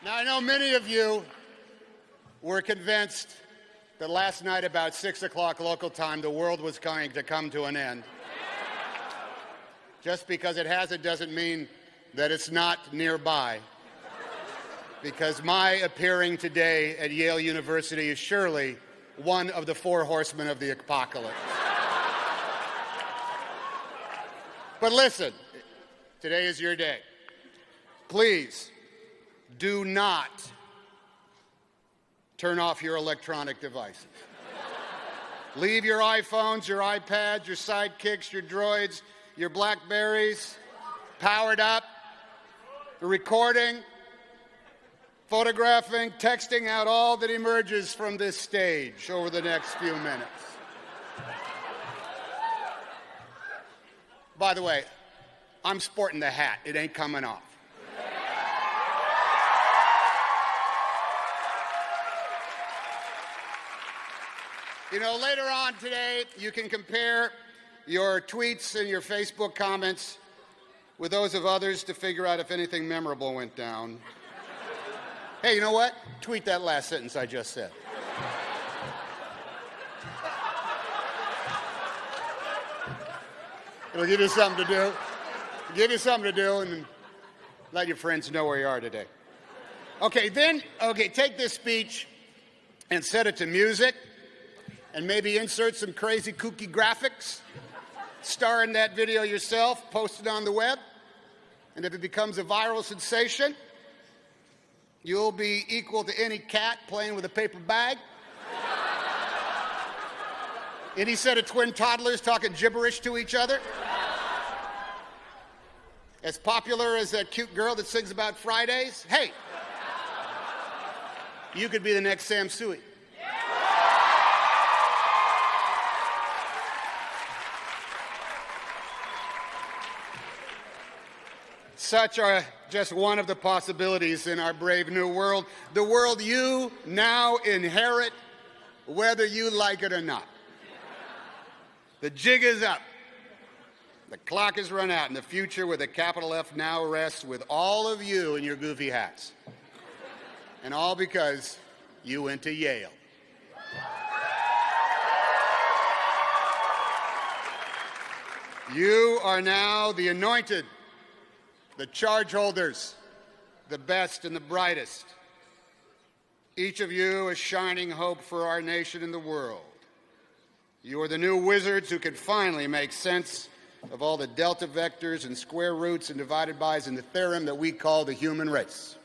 Now, I know many of you were convinced that last night about 6 o'clock local time, the world was going to come to an end. Just because it hasn't doesn't mean that it's not nearby. Because my appearing today at Yale University is surely one of the four horsemen of the apocalypse. But listen, today is your day. Please do not turn off your electronic devices. Leave your iPhones, your iPads, your sidekicks, your droids, your Blackberries powered up, recording, photographing, texting out all that emerges from this stage over the next few minutes. By the way, I'm sporting the hat. It ain't coming off. You know, later on today, you can compare your tweets and your Facebook comments with those of others to figure out if anything memorable went down. Hey, you know what? Tweet that last sentence I just said. It'll give you something to do. Give you something to do and let your friends know where you are today. Okay, take this speech and set it to music and maybe insert some crazy kooky graphics. Star in that video yourself, post it on the web, and if it becomes a viral sensation, you'll be equal to any cat playing with a paper bag. Any set of twin toddlers talking gibberish to each other. As popular as that cute girl that sings about Fridays. Hey, you could be the next Sam Sui. Such are just one of the possibilities in our brave new world, the world you now inherit, whether you like it or not. The jig is up. The clock has run out, and the future with a capital F now rests with all of you in your goofy hats. And all because you went to Yale. You are now the anointed, the charge holders, the best and the brightest. Each of you a shining hope for our nation and the world. You are the new wizards who can finally make sense of all the delta vectors and square roots and divided bys in the theorem that we call the human race.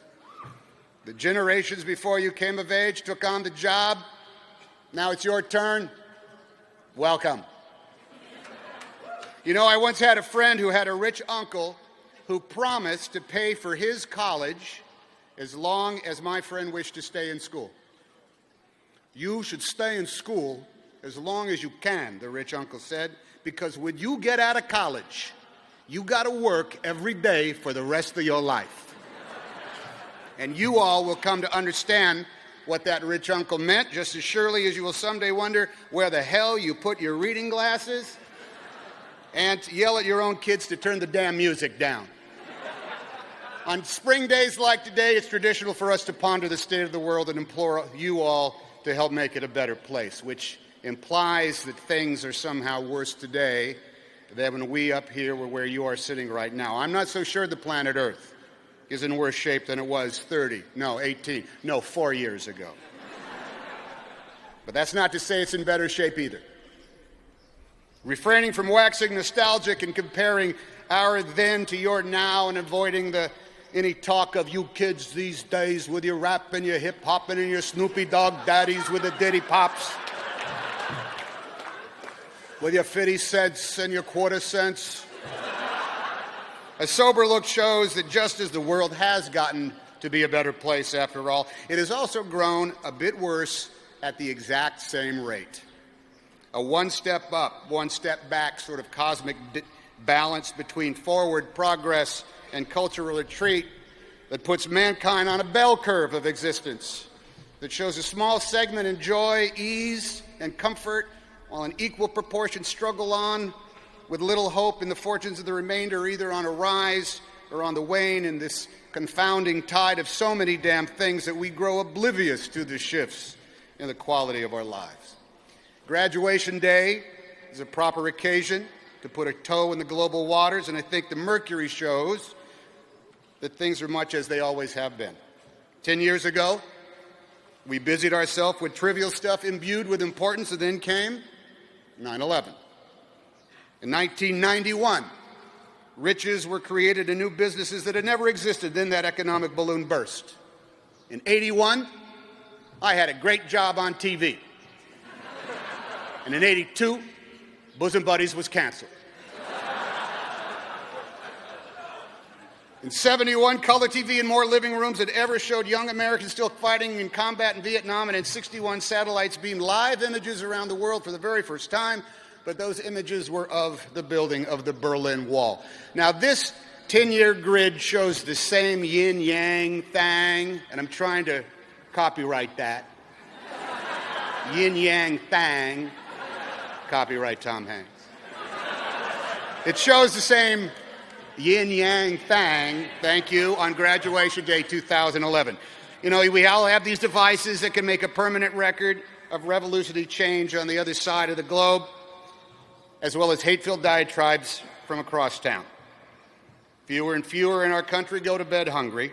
The generations before you came of age took on the job. Now it's your turn. Welcome. You know, I once had a friend who had a rich uncle who promised to pay for his college as long as my friend wished to stay in school. You should stay in school as long as you can, the rich uncle said, because when you get out of college, you got to work every day for the rest of your life. And you all will come to understand what that rich uncle meant, just as surely as you will someday wonder where the hell you put your reading glasses and yell at your own kids to turn the damn music down. On spring days like today, it's traditional for us to ponder the state of the world and implore you all to help make it a better place, which implies that things are somehow worse today than when we up here were where you are sitting right now. I'm not so sure the planet Earth is in worse shape than it was 4 years ago. But that's not to say it's in better shape either. Refraining from waxing nostalgic and comparing our then to your now and avoiding any talk of you kids these days with your rap and your hip-hopping and your Snoopy Dogg daddies with the ditty pops. With your 50 cents and your quarter cents. A sober look shows that just as the world has gotten to be a better place after all, it has also grown a bit worse at the exact same rate. A one step up, one step back sort of cosmic balance between forward progress and cultural retreat that puts mankind on a bell curve of existence, that shows a small segment enjoy ease and comfort while an equal proportion struggle on with little hope in the fortunes of the remainder, either on a rise are on the wane in this confounding tide of so many damn things that we grow oblivious to the shifts in the quality of our lives. Graduation day is a proper occasion to put a toe in the global waters, and I think the mercury shows that things are much as they always have been. 10 years ago, we busied ourselves with trivial stuff imbued with importance, and then came 9/11. In 1991, riches were created in new businesses that had never existed. Then that economic balloon burst. In 81, I had a great job on TV. And in 82, Bosom Buddies was canceled. In 71, color TV in more living rooms than ever showed young Americans still fighting in combat in Vietnam, and in 61, satellites beamed live images around the world for the very first time, but those images were of the building of the Berlin Wall. Now, this 10-year grid shows the same yin-yang thing, and I'm trying to copyright that. Yin-yang thing. Copyright Tom Hanks. It shows the same yin-yang thing, thank you, on graduation day 2011. You know, we all have these devices that can make a permanent record of revolutionary change on the other side of the globe, as well as hate-filled diatribes from across town. Fewer and fewer in our country go to bed hungry,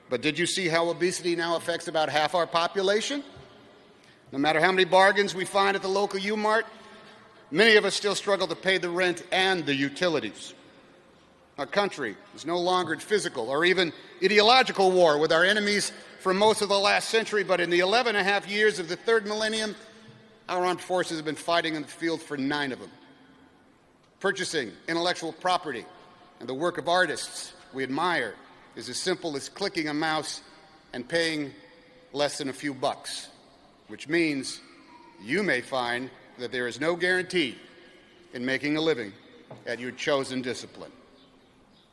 but did you see how obesity now affects about half our population? No matter how many bargains we find at the local U-Mart, many of us still struggle to pay the rent and the utilities. Our country is no longer at physical or even ideological war with our enemies for most of the last century, but in the 11 and a half years of the third millennium, our armed forces have been fighting in the field for 9 of them. Purchasing intellectual property and the work of artists we admire is as simple as clicking a mouse and paying less than a few bucks, which means you may find that there is no guarantee in making a living at your chosen discipline.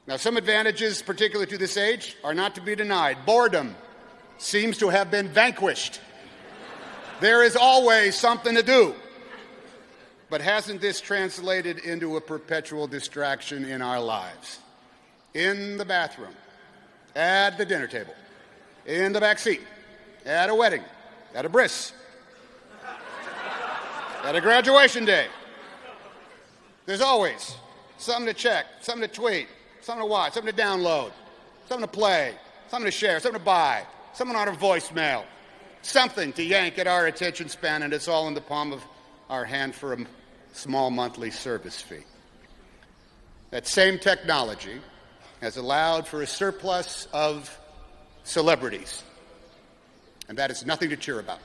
Now, some advantages, particular to this age, are not to be denied. Boredom seems to have been vanquished. There is always something to do. But hasn't this translated into a perpetual distraction in our lives? In the bathroom, at the dinner table, in the back seat, at a wedding, at a bris, at a graduation day. There's always something to check, something to tweet, something to watch, something to download, something to play, something to share, something to buy, something on our voicemail, something to yank at our attention span, and it's all in the palm of our hand for a small monthly service fee. That same technology has allowed for a surplus of celebrities, and that is nothing to cheer about.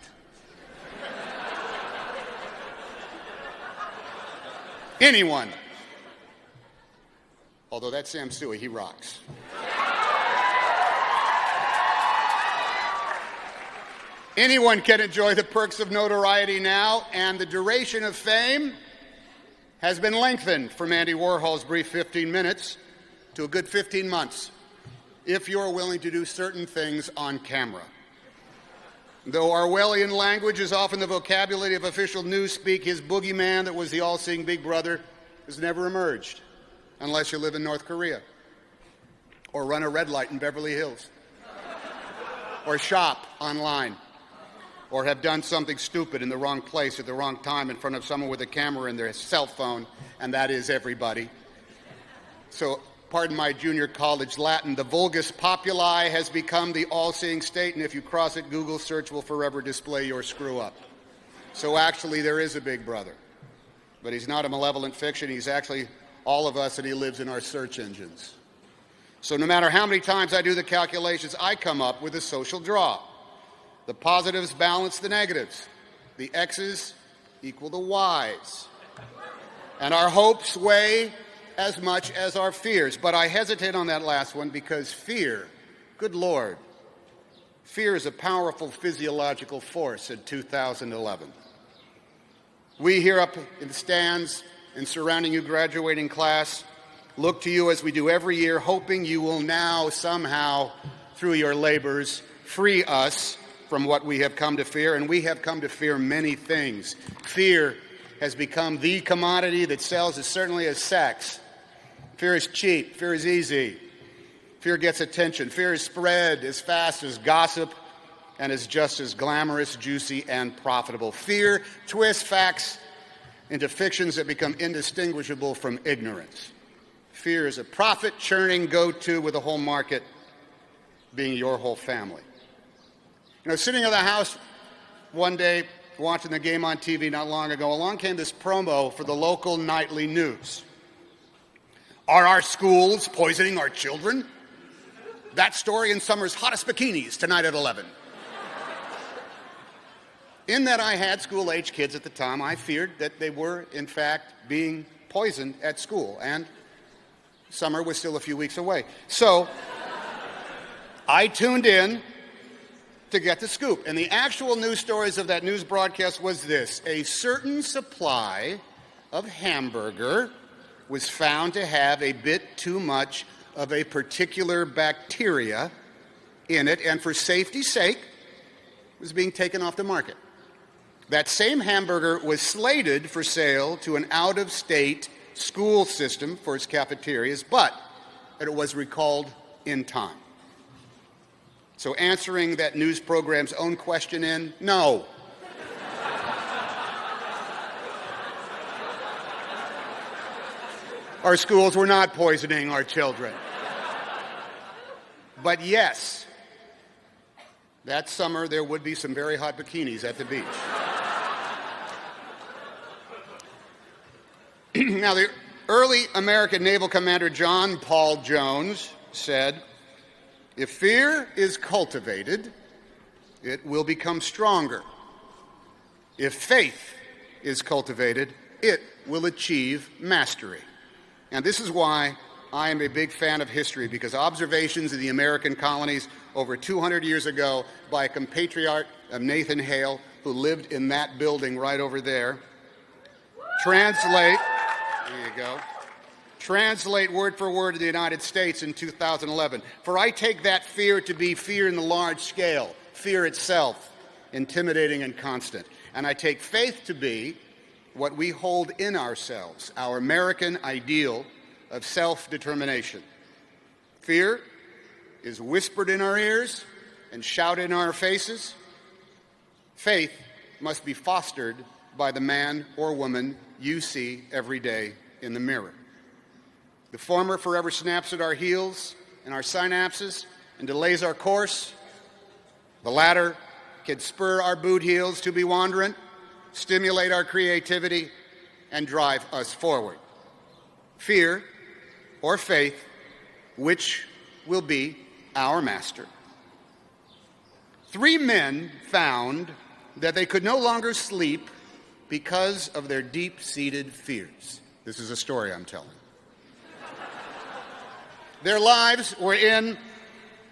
Anyone, although that's Sam Suey, he rocks. Anyone can enjoy the perks of notoriety now, and the duration of fame has been lengthened from Andy Warhol's brief 15 minutes to a good 15 months, if you're willing to do certain things on camera. Though Orwellian language is often the vocabulary of official newspeak, his boogeyman that was the all-seeing Big Brother has never emerged, unless you live in North Korea, or run a red light in Beverly Hills, or shop online, or have done something stupid in the wrong place at the wrong time in front of someone with a camera in their cell phone, and that is everybody. So, pardon my junior college Latin, the vulgus populi has become the all-seeing state, and if you cross it, Google search will forever display your screw-up. So actually, there is a Big Brother. But he's not a malevolent fiction. He's actually all of us, and he lives in our search engines. So no matter how many times I do the calculations, I come up with a social draw. The positives balance the negatives. The X's equal the Y's. And our hopes weigh as much as our fears. But I hesitate on that last one because fear, good Lord, fear is a powerful physiological force in 2011. We here up in the stands and surrounding you graduating class look to you as we do every year, hoping you will now somehow, through your labors, free us from what we have come to fear, and we have come to fear many things. Fear has become the commodity that sells as certainly as sex. Fear is cheap. Fear is easy. Fear gets attention. Fear is spread as fast as gossip and is just as glamorous, juicy, and profitable. Fear twists facts into fictions that become indistinguishable from ignorance. Fear is a profit-churning go-to with the whole market being your whole family. You know, sitting in the house one day watching the game on TV not long ago, along came this promo for the local nightly news. Are our schools poisoning our children? That story in summer's hottest bikinis tonight at 11. In that I had school-age kids at the time, I feared that they were, in fact, being poisoned at school, and summer was still a few weeks away. So I tuned in to get the scoop. And the actual news stories of that news broadcast was this: a certain supply of hamburger was found to have a bit too much of a particular bacteria in it, and for safety's sake, was being taken off the market. That same hamburger was slated for sale to an out-of-state school system for its cafeterias, but it was recalled in time. So answering that news program's own question in, no. Our schools were not poisoning our children. But yes, that summer there would be some very hot bikinis at the beach. Now, the early American naval commander John Paul Jones said, "If fear is cultivated, it will become stronger. If faith is cultivated, it will achieve mastery." And this is why I am a big fan of history, because observations in the American colonies over 200 years ago by a compatriot of Nathan Hale, who lived in that building right over there, translate word for word to the United States in 2011. For I take that fear to be fear in the large scale, fear itself, intimidating and constant. And I take faith to be what we hold in ourselves, our American ideal of self-determination. Fear is whispered in our ears and shouted in our faces. Faith must be fostered by the man or woman you see every day in the mirror. The former forever snaps at our heels and our synapses and delays our course. The latter can spur our boot heels to be wandering, stimulate our creativity, and drive us forward. Fear or faith, which will be our master? 3 men found that they could no longer sleep because of their deep-seated fears. This is a story I'm telling. Their lives were in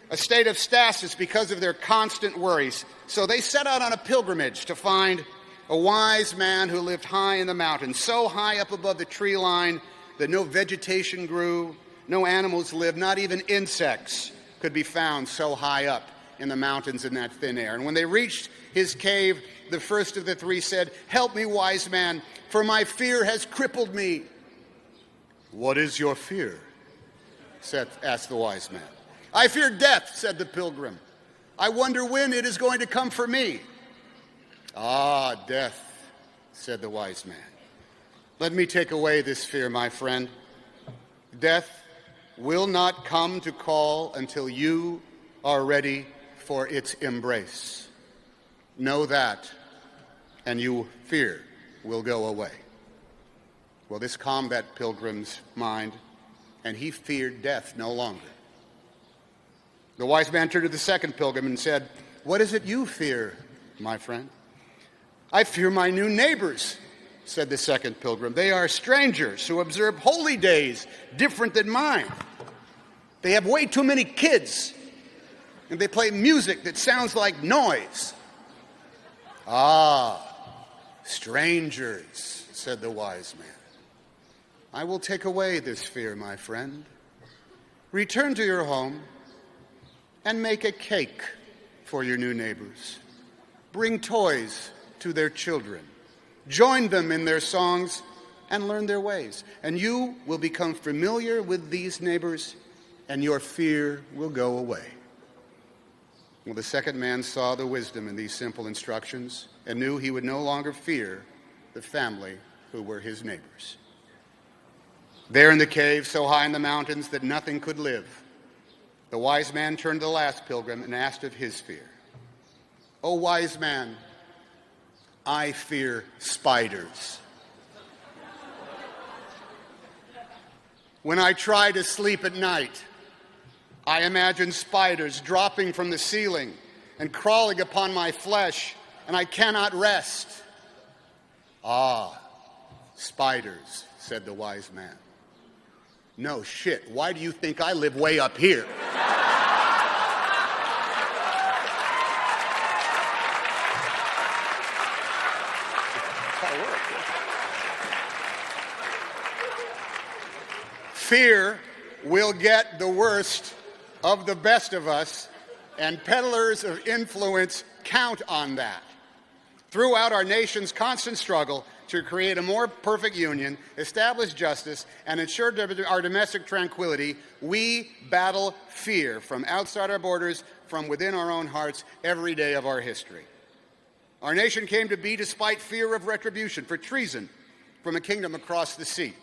a state of stasis because of their constant worries. So they set out on a pilgrimage to find a wise man who lived high in the mountains, so high up above the tree line that no vegetation grew, no animals lived, not even insects could be found so high up in the mountains in that thin air. And when they reached his cave, the first of the 3 said, "Help me, wise man, for my fear has crippled me." "What is your fear?" asked the wise man. "I fear death," said the pilgrim. "I wonder when it is going to come for me." "Ah, death," said the wise man. "Let me take away this fear, my friend. Death will not come to call until you are ready for its embrace. Know that, and your fear will go away." Well, this calmed that pilgrim's mind, and he feared death no longer. The wise man turned to the second pilgrim and said, "What is it you fear, my friend?" "I fear my new neighbors," said the second pilgrim. "They are strangers who observe holy days different than mine. They have way too many kids, and they play music that sounds like noise." "Ah, strangers," said the wise man. "I will take away this fear, my friend. Return to your home and make a cake for your new neighbors. Bring toys to their children. Join them in their songs and learn their ways. And you will become familiar with these neighbors and your fear will go away. Well, the second man saw the wisdom in these simple instructions and knew he would no longer fear the family who were his neighbors. There in the cave, so high in the mountains that nothing could live, the wise man turned to the last pilgrim and asked of his fear. "O wise man, I fear spiders. When I try to sleep at night, I imagine spiders dropping from the ceiling and crawling upon my flesh, and I cannot rest." "Ah, spiders," said the wise man. "No shit, why do you think I live way up here?" Fear will get the worst of the best of us, and peddlers of influence count on that. Throughout our nation's constant struggle to create a more perfect union, establish justice, and ensure our domestic tranquility, we battle fear from outside our borders, from within our own hearts, every day of our history. Our nation came to be despite fear of retribution for treason from a kingdom across the sea.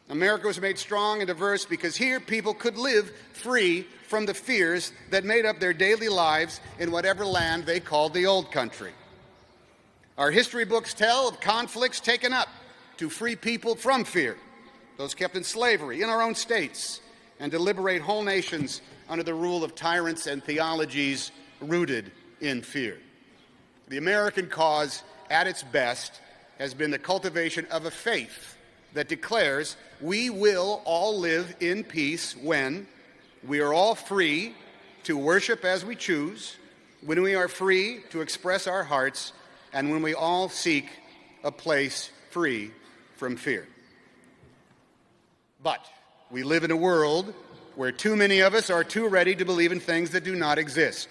America was made strong and diverse because here people could live free from the fears that made up their daily lives in whatever land they called the old country. Our history books tell of conflicts taken up to free people from fear, those kept in slavery in our own states, and to liberate whole nations under the rule of tyrants and theologies rooted in fear. The American cause, at its best, has been the cultivation of a faith that declares we will all live in peace when we are all free to worship as we choose, when we are free to express our hearts, and when we all seek a place free from fear. But we live in a world where too many of us are too ready to believe in things that do not exist.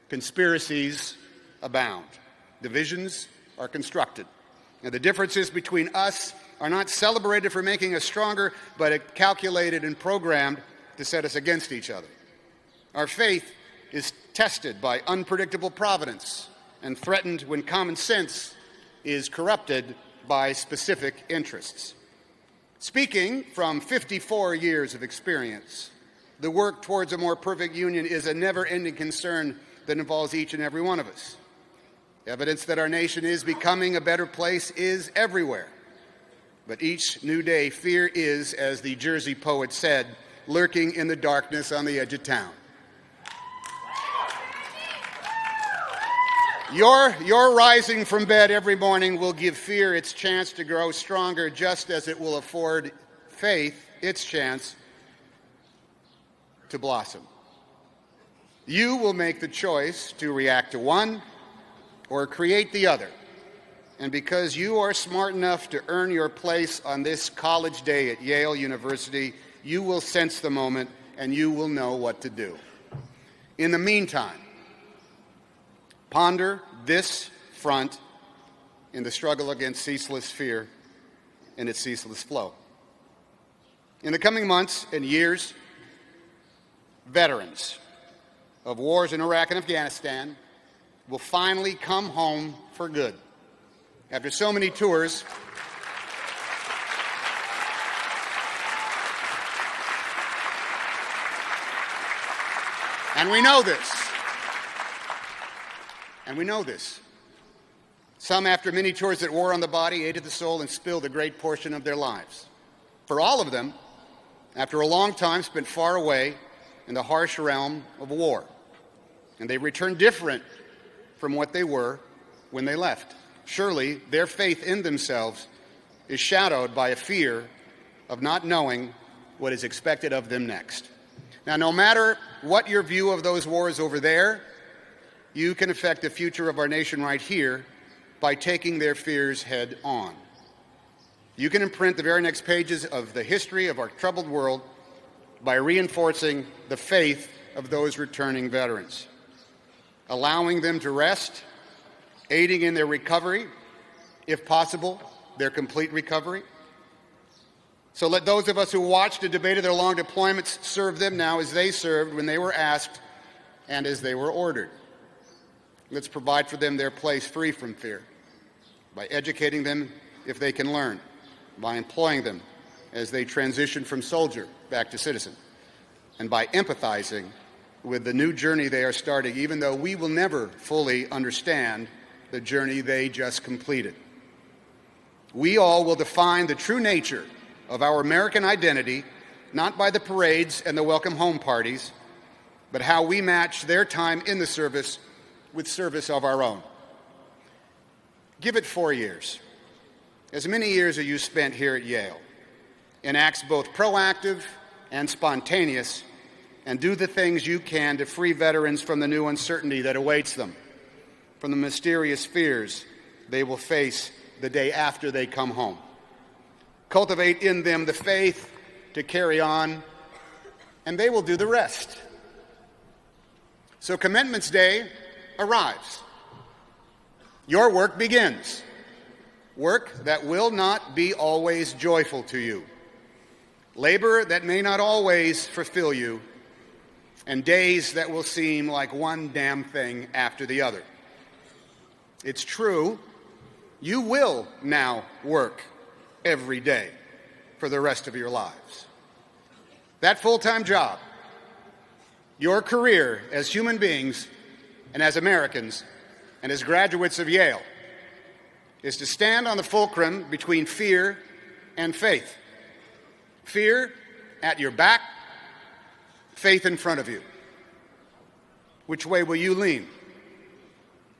Conspiracies abound. Divisions are constructed. And the differences between us are not celebrated for making us stronger, but calculated and programmed to set us against each other. Our faith is tested by unpredictable providence and threatened when common sense is corrupted by specific interests. Speaking from 54 years of experience, the work towards a more perfect union is a never-ending concern that involves each and every one of us. Evidence that our nation is becoming a better place is everywhere. But each new day, fear is, as the Jersey poet said, lurking in the darkness on the edge of town. Your rising from bed every morning will give fear its chance to grow stronger, just as it will afford faith its chance to blossom. You will make the choice to react to one or create the other. And because you are smart enough to earn your place on this college day at Yale University, you will sense the moment and you will know what to do. In the meantime, ponder this front in the struggle against ceaseless fear and its ceaseless flow. In the coming months and years, veterans of wars in Iraq and Afghanistan will finally come home for good. After so many tours, and we know this. Some, after many tours that wore on the body, ate at the soul, and spilled a great portion of their lives. For all of them, after a long time spent far away in the harsh realm of war, and they returned different from what they were when they left. Surely their faith in themselves is shadowed by a fear of not knowing what is expected of them next. Now, no matter what your view of those wars over there, you can affect the future of our nation right here by taking their fears head on. You can imprint the very next pages of the history of our troubled world by reinforcing the faith of those returning veterans, allowing them to rest, aiding in their recovery, if possible, their complete recovery, So let those of us who watched and debated their long deployments serve them now as they served when they were asked and as they were ordered. Let's provide for them their place free from fear by educating them if they can learn, by employing them as they transition from soldier back to citizen, and by empathizing with the new journey they are starting, even though we will never fully understand the journey they just completed. We all will define the true nature of our American identity, not by the parades and the welcome home parties, but how we match their time in the service with service of our own. Give it 4 years. As many years as you spent here at Yale, in acts both proactive and spontaneous, and do the things you can to free veterans from the new uncertainty that awaits them, from the mysterious fears they will face the day after they come home. Cultivate in them the faith to carry on, and they will do the rest. So Commencement Day arrives. Your work begins. Work that will not be always joyful to you. Labor that may not always fulfill you. And days that will seem like one damn thing after the other. It's true, you will now work every day for the rest of your lives. That full-time job, your career as human beings and as Americans and as graduates of Yale, is to stand on the fulcrum between fear and faith. Fear at your back, faith in front of you. Which way will you lean?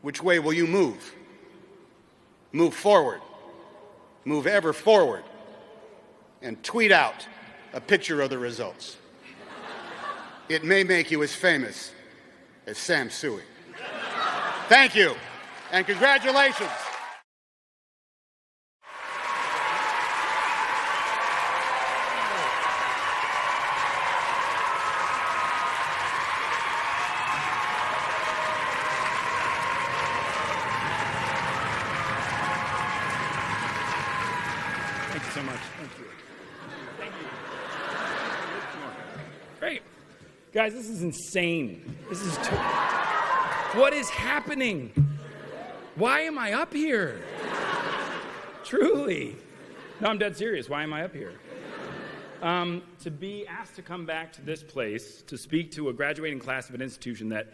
Which way will you move? Move forward. Move ever forward, and tweet out a picture of the results. It may make you as famous as Sam Sui. Thank you, and congratulations. Thank you so much. Thank you. Thank you. Great. Guys, this is insane. What is happening? Why am I up here? Truly. No, I'm dead serious. Why am I up here? To be asked to come back to this place to speak to a graduating class of an institution that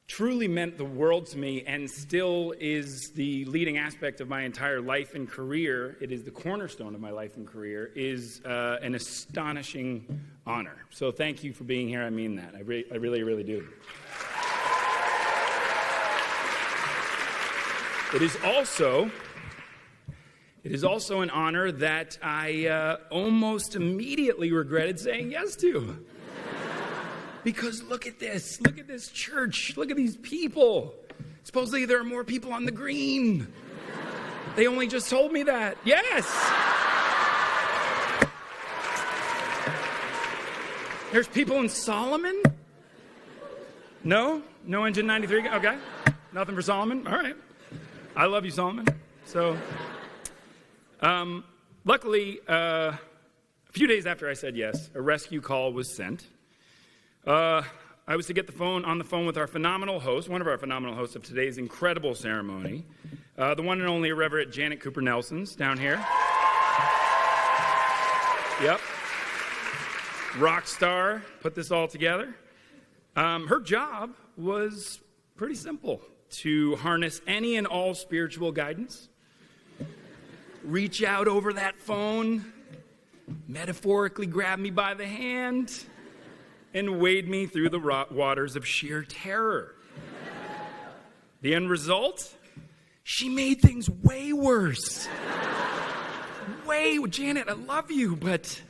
truly meant the world to me and still is the leading aspect of my entire life and career, it is the cornerstone of my life and career, is an astonishing honor. So thank you for being here. I mean that. I really, really do. It is also an honor that I almost immediately regretted saying yes to. Because look at this church, look at these people. Supposedly there are more people on the green. They only just told me that. Yes! There's people in Solomon? No? No Engine 93? Okay. Nothing for Solomon? All right. I love you, Solomon. So, luckily, a few days after I said yes, a rescue call was sent. I was to get on the phone with our phenomenal host, one of our phenomenal hosts of today's incredible ceremony, the one and only Reverend Janet Cooper Nelson's down here. Yep. Rock star, put this all together. Her job was pretty simple: to harness any and all spiritual guidance, reach out over that phone, metaphorically grab me by the hand, and wade me through the waters of sheer terror. The end result? She made things way worse. Janet, I love you, but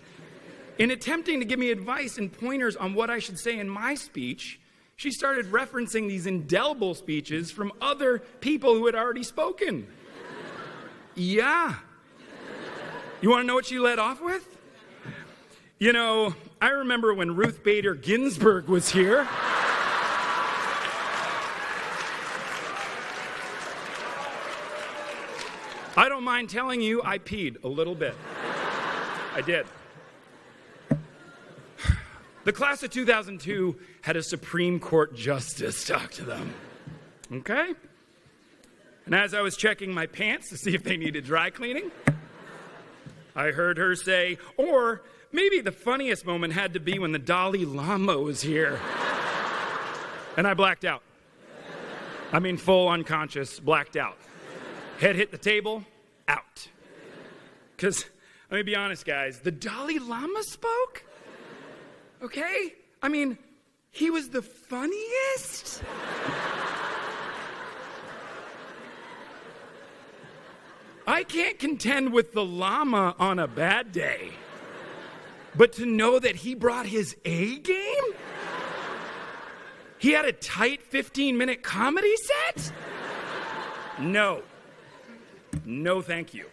in attempting to give me advice and pointers on what I should say in my speech, she started referencing these indelible speeches from other people who had already spoken. Yeah. You want to know what she led off with? You know, I remember when Ruth Bader Ginsburg was here. I don't mind telling you, I peed a little bit. I did. The class of 2002 had a Supreme Court justice talk to them. Okay? And as I was checking my pants to see if they needed dry cleaning, I heard her say, or maybe the funniest moment had to be when the Dalai Lama was here. And I blacked out. I mean, full unconscious, blacked out. Head hit the table, out. Because, let me be honest, guys, the Dalai Lama spoke? Okay? I mean, he was the funniest? I can't contend with the llama on a bad day. But to know that he brought his A game? He had a tight 15-minute comedy set? No. No, thank you.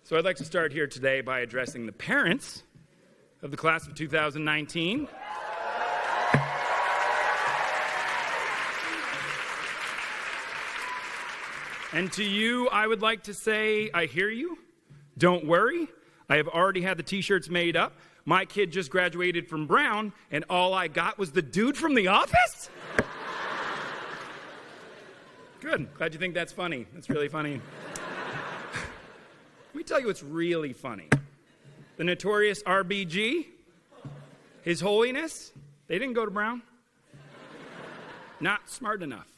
So I'd like to start here today by addressing the parents of the class of 2019. And to you, I would like to say, I hear you. Don't worry. I have already had the t-shirts made up. My kid just graduated from Brown, and all I got was the dude from The Office? Good. Glad you think that's funny. That's really funny. Let me tell you what's really funny. The notorious RBG, His Holiness, they didn't go to Brown. Not smart enough.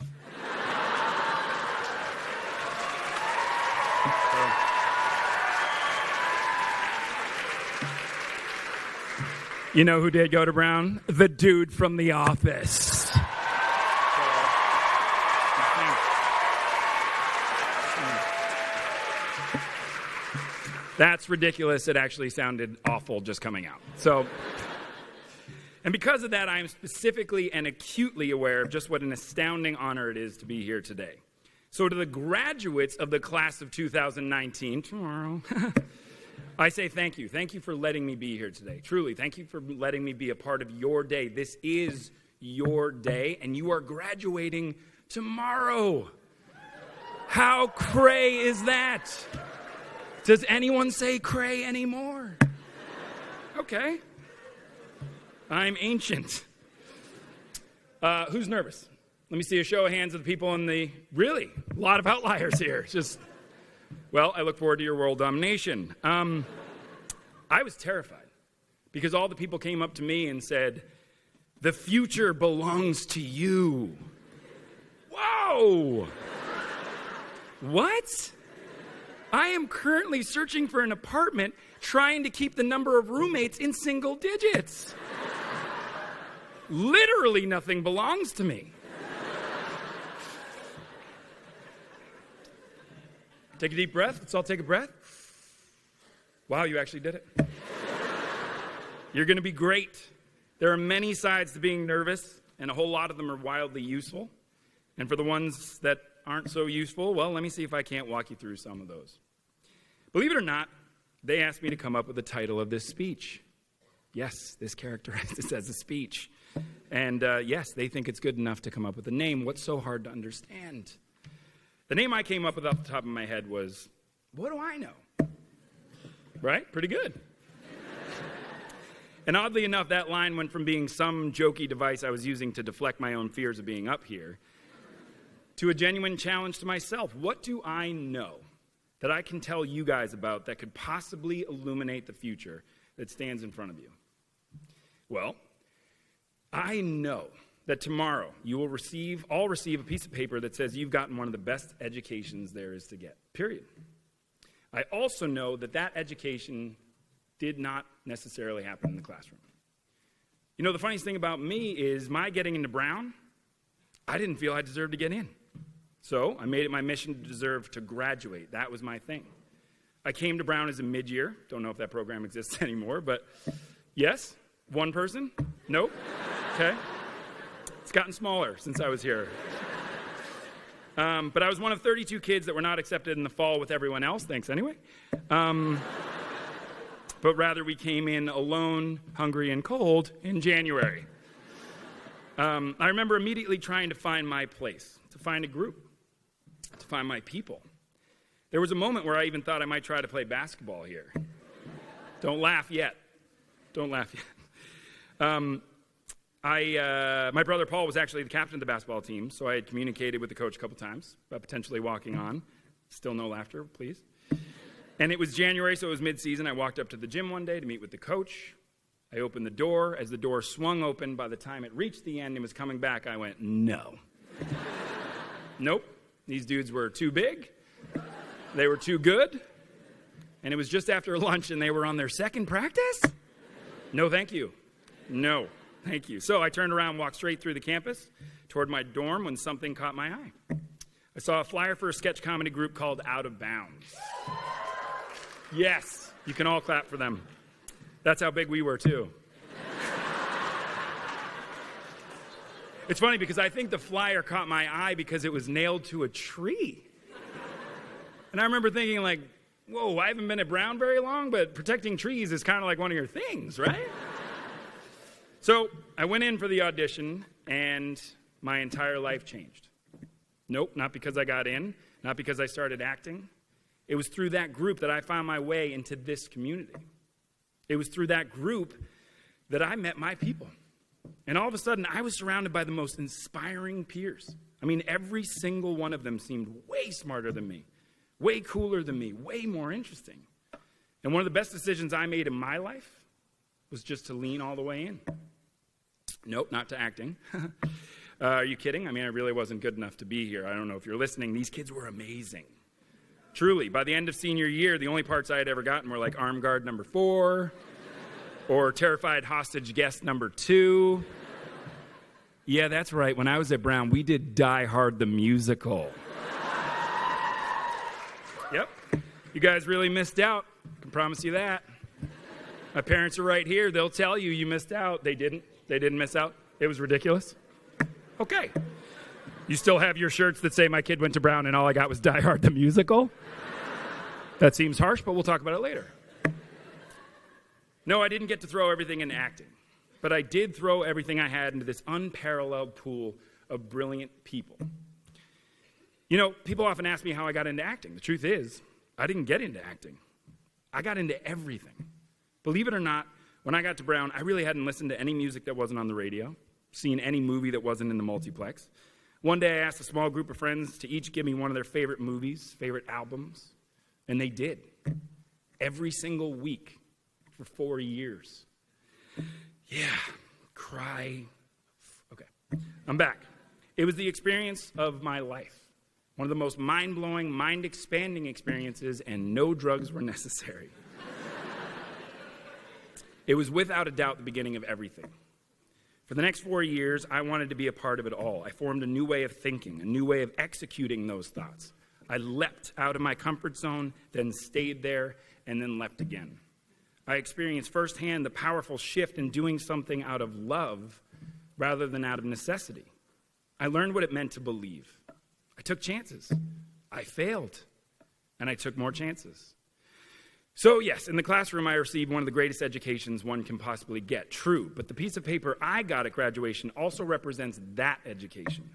You know who did go to Brown? The dude from The Office. That's ridiculous. It actually sounded awful just coming out. And because of that, I am specifically and acutely aware of just what an astounding honor it is to be here today. So to the graduates of the class of 2019, tomorrow, I say thank you. Thank you for letting me be here today. Truly, thank you for letting me be a part of your day. This is your day, and you are graduating tomorrow. How cray is that? Does anyone say cray anymore? Okay. I'm ancient. Who's nervous? Let me see a show of hands of the people in the, really, a lot of outliers here. Well, I look forward to your world domination. I was terrified because all the people came up to me and said, the future belongs to you. Whoa! What? I am currently searching for an apartment trying to keep the number of roommates in single digits. Literally nothing belongs to me. Take a deep breath. Let's all take a breath. Wow, you actually did it. You're going to be great. There are many sides to being nervous, and a whole lot of them are wildly useful. And for the ones that aren't so useful, well, let me see if I can't walk you through some of those. Believe it or not, they asked me to come up with the title of this speech. Yes, this characterizes this as a speech. And yes, they think it's good enough to come up with a name. What's so hard to understand? The name I came up with off the top of my head was, what do I know? Right? Pretty good. And oddly enough, that line went from being some jokey device I was using to deflect my own fears of being up here to a genuine challenge to myself. What do I know that I can tell you guys about that could possibly illuminate the future that stands in front of you? Well, I know that tomorrow you will all receive a piece of paper that says you've gotten one of the best educations there is to get, period. I also know that that education did not necessarily happen in the classroom. You know, the funniest thing about me is my getting into Brown, I didn't feel I deserved to get in. So I made it my mission to deserve to graduate. That was my thing. I came to Brown as a mid-year. Don't know if that program exists anymore, but yes, one person? Nope. Okay. It's gotten smaller since I was here. But I was one of 32 kids that were not accepted in the fall with everyone else. Thanks anyway. But rather we came in alone, hungry, and cold in January. I remember immediately trying to find my place, to find a group, to find my people. There was a moment where I even thought I might try to play basketball here. Don't laugh yet. Don't laugh yet. My brother Paul was actually the captain of the basketball team, so I had communicated with the coach a couple times about potentially walking on. Still no laughter, please. And it was January, so it was mid-season. I walked up to the gym one day to meet with the coach. I opened the door. As the door swung open, by the time it reached the end and was coming back, I went, no. Nope. These dudes were too big. They were too good. And it was just after lunch, and they were on their second practice? No, thank you. No, thank you. So I turned around, walked straight through the campus toward my dorm when something caught my eye. I saw a flyer for a sketch comedy group called Out of Bounds. Yes, you can all clap for them. That's how big we were, too. It's funny because I think the flyer caught my eye because it was nailed to a tree. And I remember thinking, like, whoa, I haven't been at Brown very long, but protecting trees is kind of like one of your things, right? So I went in for the audition, and my entire life changed. Nope, not because I got in, not because I started acting. It was through that group that I found my way into this community. It was through that group that I met my people. And all of a sudden, I was surrounded by the most inspiring peers. I mean, every single one of them seemed way smarter than me, way cooler than me, way more interesting. And one of the best decisions I made in my life was just to lean all the way in. Nope, not to acting. Are you kidding? I mean, I really wasn't good enough to be here. I don't know if you're listening. These kids were amazing. Truly, by the end of senior year, the only parts I had ever gotten were like armed guard number 4 or terrified hostage guest number 2. Yeah, that's right. When I was at Brown, we did Die Hard the musical. Yep. You guys really missed out. I can promise you that. My parents are right here. They'll tell you missed out. They didn't. They didn't miss out. It was ridiculous. Okay. You still have your shirts that say my kid went to Brown and all I got was Die Hard the musical? That seems harsh, but we'll talk about it later. No, I didn't get to throw everything into acting, but I did throw everything I had into this unparalleled pool of brilliant people. You know, people often ask me how I got into acting. The truth is, I didn't get into acting. I got into everything. Believe it or not, when I got to Brown, I really hadn't listened to any music that wasn't on the radio, seen any movie that wasn't in the multiplex. One day I asked a small group of friends to each give me one of their favorite movies, favorite albums, and they did. Every single week for 4 years. Yeah, cry. Okay, I'm back. It was the experience of my life. One of the most mind-blowing, mind-expanding experiences, and no drugs were necessary. It was without a doubt the beginning of everything. For the next 4 years, I wanted to be a part of it all. I formed a new way of thinking, a new way of executing those thoughts. I leapt out of my comfort zone, then stayed there, and then leapt again. I experienced firsthand the powerful shift in doing something out of love rather than out of necessity. I learned what it meant to believe. I took chances. I failed, and I took more chances. So yes, in the classroom I received one of the greatest educations one can possibly get. True, but the piece of paper I got at graduation also represents that education.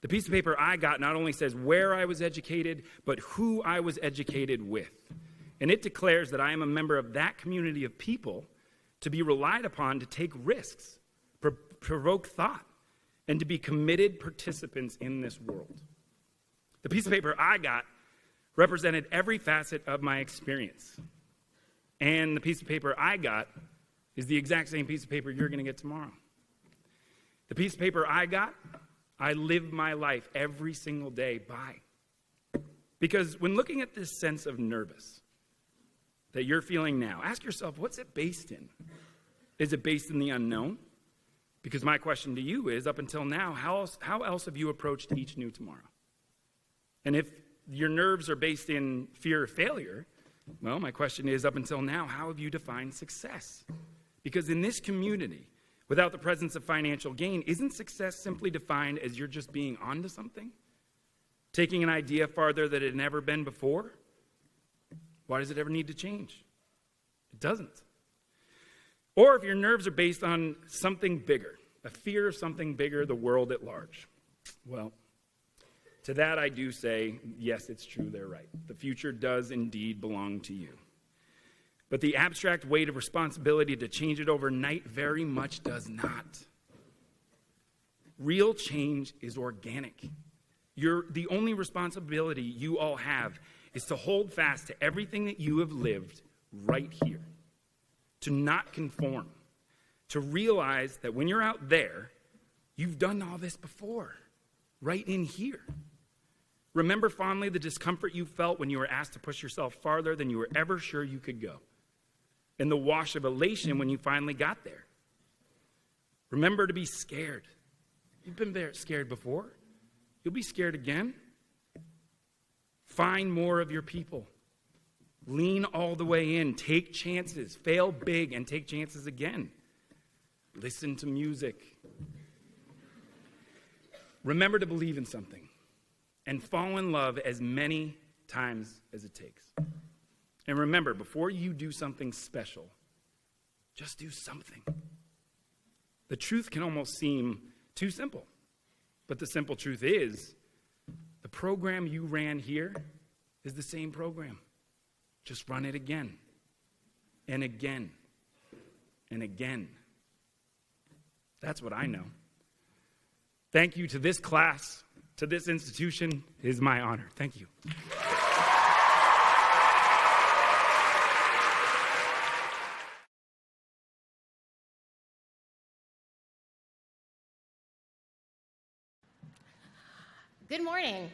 The piece of paper I got not only says where I was educated, but who I was educated with. And it declares that I am a member of that community of people to be relied upon to take risks, provoke thought, and to be committed participants in this world. The piece of paper I got represented every facet of my experience. And the piece of paper I got is the exact same piece of paper you're going to get tomorrow. The piece of paper I got, I live my life every single day by. Because when looking at this sense of nervous that you're feeling now, ask yourself, what's it based in? Is it based in the unknown? Because my question to you is, up until now, how else have you approached each new tomorrow? And if your nerves are based in fear of failure, well, my question is, up until now, how have you defined success? Because in this community, without the presence of financial gain, isn't success simply defined as you're just being onto something? Taking an idea farther than it had never been before? Why does it ever need to change? It doesn't. Or if your nerves are based on something bigger, a fear of something bigger, the world at large, well, To that I do say, yes, it's true, they're right. The future does indeed belong to you. But the abstract weight of responsibility to change it overnight very much does not. Real change is organic. The only responsibility you all have is to hold fast to everything that you have lived right here. To not conform. To realize that when you're out there, you've done all this before, right in here. Remember fondly the discomfort you felt when you were asked to push yourself farther than you were ever sure you could go. And the wash of elation when you finally got there. Remember to be scared. You've been scared before. You'll be scared again. Find more of your people. Lean all the way in. Take chances. Fail big and take chances again. Listen to music. Remember to believe in something. And fall in love as many times as it takes. And remember, before you do something special, just do something. The truth can almost seem too simple. But the simple truth is, the program you ran here is the same program. Just run it again, and again, and again. That's what I know. Thank you to this class, to this institution. It is my honor. Thank you. Good morning.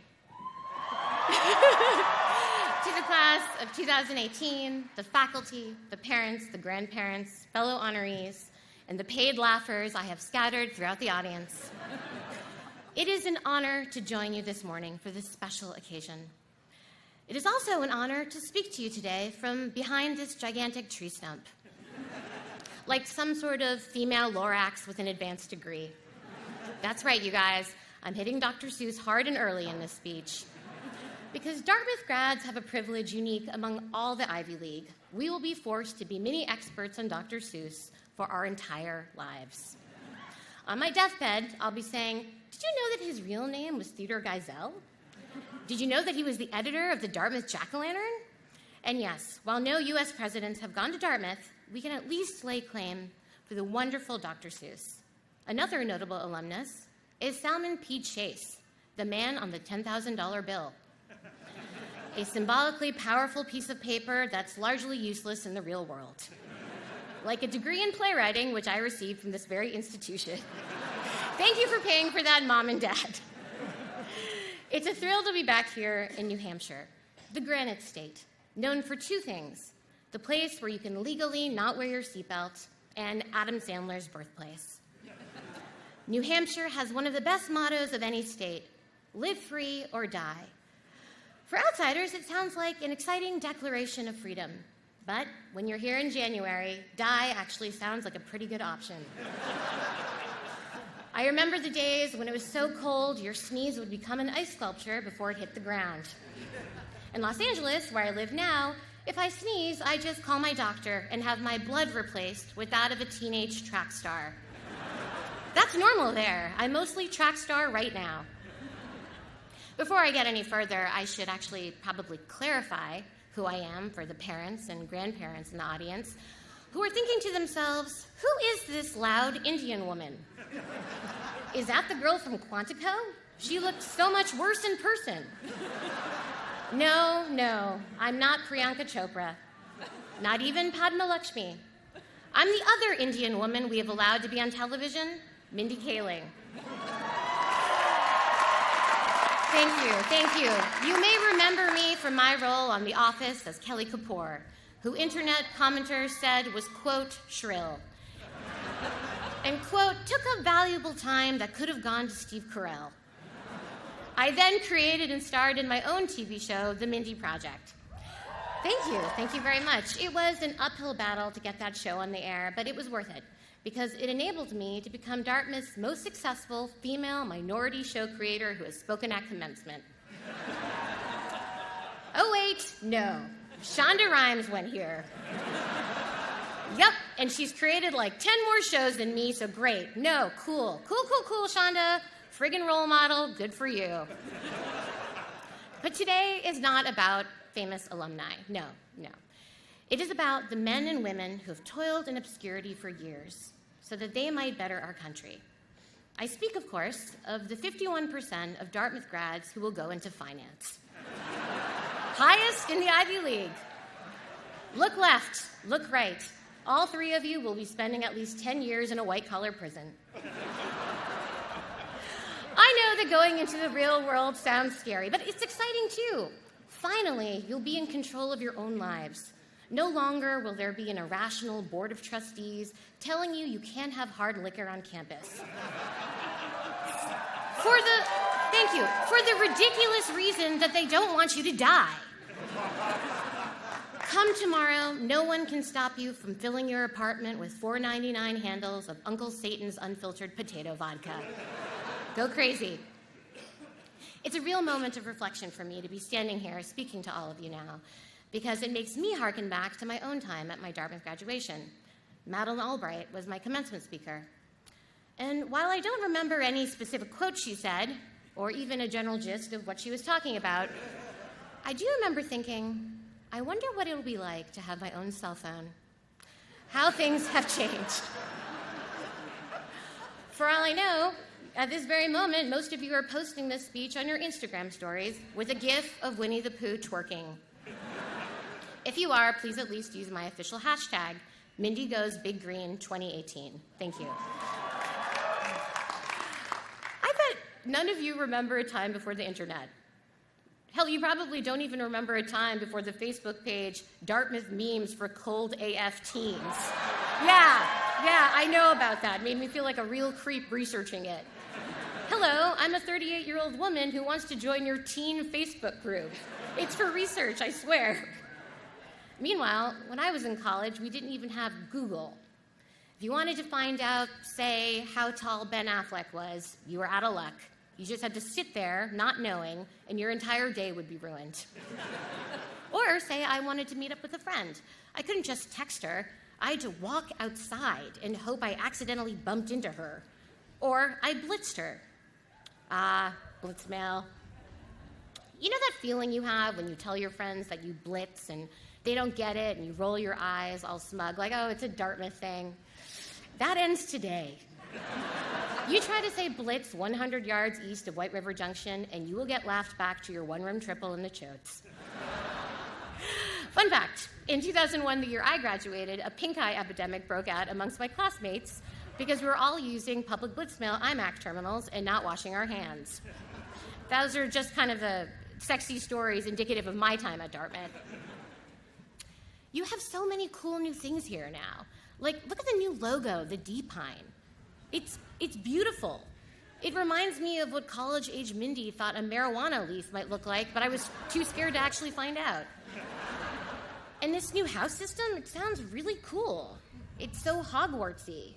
To the class of 2018, the faculty, the parents, the grandparents, fellow honorees, and the paid laughers I have scattered throughout the audience. It is an honor to join you this morning for this special occasion. It is also an honor to speak to you today from behind this gigantic tree stump, like some sort of female Lorax with an advanced degree. That's right, you guys. I'm hitting Dr. Seuss hard and early in this speech. Because Dartmouth grads have a privilege unique among all the Ivy League. We will be forced to be mini experts on Dr. Seuss for our entire lives. On my deathbed, I'll be saying, did you know that his real name was Theodore Geisel? Did you know that he was the editor of the Dartmouth Jack-o'-lantern? And yes, while no U.S. presidents have gone to Dartmouth, we can at least lay claim for the wonderful Dr. Seuss. Another notable alumnus is Salmon P. Chase, the man on the $10,000 bill. A symbolically powerful piece of paper that's largely useless in the real world. Like a degree in playwriting, which I received from this very institution. Thank you for paying for that, Mom and Dad. It's a thrill to be back here in New Hampshire, the Granite State, known for two things: the place where you can legally not wear your seatbelt, and Adam Sandler's birthplace. New Hampshire has one of the best mottos of any state: live free or die. For outsiders, it sounds like an exciting declaration of freedom. But when you're here in January, die actually sounds like a pretty good option. I remember the days when it was so cold, your sneeze would become an ice sculpture before it hit the ground. In Los Angeles, where I live now, if I sneeze, I just call my doctor and have my blood replaced with that of a teenage track star. That's normal there. I'm mostly track star right now. Before I get any further, I should actually probably clarify who I am for the parents and grandparents in the audience who are thinking to themselves, who is this loud Indian woman? Is that the girl from Quantico? She looked so much worse in person. No, I'm not Priyanka Chopra. Not even Padma Lakshmi. I'm the other Indian woman we have allowed to be on television, Mindy Kaling. Thank you. You may remember me from my role on The Office as Kelly Kapoor, who internet commenters said was, quote, shrill. And, quote, took up valuable time that could have gone to Steve Carell. I then created and starred in my own TV show, The Mindy Project. Thank you very much. It was an uphill battle to get that show on the air, but it was worth it, because it enabled me to become Dartmouth's most successful female minority show creator who has spoken at commencement. Oh wait, no. Shonda Rhimes went here. Yep, and she's created like 10 more shows than me, so great. No, cool, Shonda. Friggin' role model, good for you. But today is not about famous alumni. No. It is about the men and women who have toiled in obscurity for years so that they might better our country. I speak, of course, of the 51% of Dartmouth grads who will go into finance. Highest in the Ivy League. Look left, look right. All three of you will be spending at least 10 years in a white-collar prison. I know that going into the real world sounds scary, but it's exciting too. Finally, you'll be in control of your own lives. No longer will there be an irrational board of trustees telling you you can't have hard liquor on campus. For the ridiculous reason that they don't want you to die. Come tomorrow, no one can stop you from filling your apartment with $4.99 handles of Uncle Satan's unfiltered potato vodka. Go crazy. It's a real moment of reflection for me to be standing here speaking to all of you now, because it makes me hearken back to my own time at my Dartmouth graduation. Madeleine Albright was my commencement speaker. And while I don't remember any specific quote she said, or even a general gist of what she was talking about, I do remember thinking, I wonder what it'll be like to have my own cell phone. How things have changed. For all I know, at this very moment, most of you are posting this speech on your Instagram stories with a gif of Winnie the Pooh twerking. If you are, please at least use my official hashtag, MindyGoesBigGreen2018. Thank you. I bet none of you remember a time before the internet. Hell, you probably don't even remember a time before the Facebook page Dartmouth Memes for Cold AF Teens. Yeah, I know about that. Made me feel like a real creep researching it. Hello, I'm a 38-year-old woman who wants to join your teen Facebook group. It's for research, I swear. Meanwhile, when I was in college, we didn't even have Google. If you wanted to find out, say, how tall Ben Affleck was, you were out of luck. You just had to sit there, not knowing, and your entire day would be ruined. Or say I wanted to meet up with a friend. I couldn't just text her. I had to walk outside and hope I accidentally bumped into her. Or I blitzed her. Blitzmail. You know that feeling you have when you tell your friends that you blitz and they don't get it and you roll your eyes all smug, like, oh, it's a Dartmouth thing? That ends today. You try to say blitz 100 yards east of White River Junction, and you will get laughed back to your one-room triple in the Choates. Fun fact, in 2001, the year I graduated, a pink eye epidemic broke out amongst my classmates because we were all using public blitzmail IMAC terminals and not washing our hands. Those are just kind of the sexy stories indicative of my time at Dartmouth. You have so many cool new things here now. Like, look at the new logo, the D-Pine. It's beautiful. It reminds me of what college-age Mindy thought a marijuana leaf might look like, but I was too scared to actually find out. And this new house system, it sounds really cool. It's so Hogwartsy.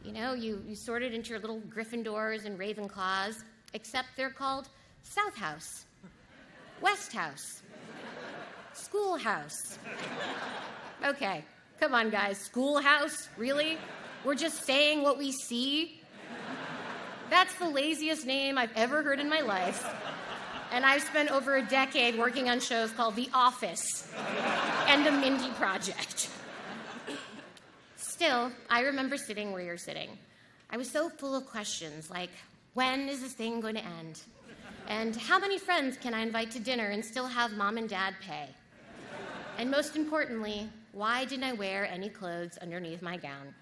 You know, you sort it into your little Gryffindors and Ravenclaws, except they're called South House, West House, Schoolhouse. Okay, come on, guys. Schoolhouse? Really? We're just saying what we see? That's the laziest name I've ever heard in my life. And I've spent over a decade working on shows called The Office and The Mindy Project. Still, I remember sitting where you're sitting. I was so full of questions like, when is this thing going to end? And how many friends can I invite to dinner and still have mom and dad pay? And most importantly, why didn't I wear any clothes underneath my gown?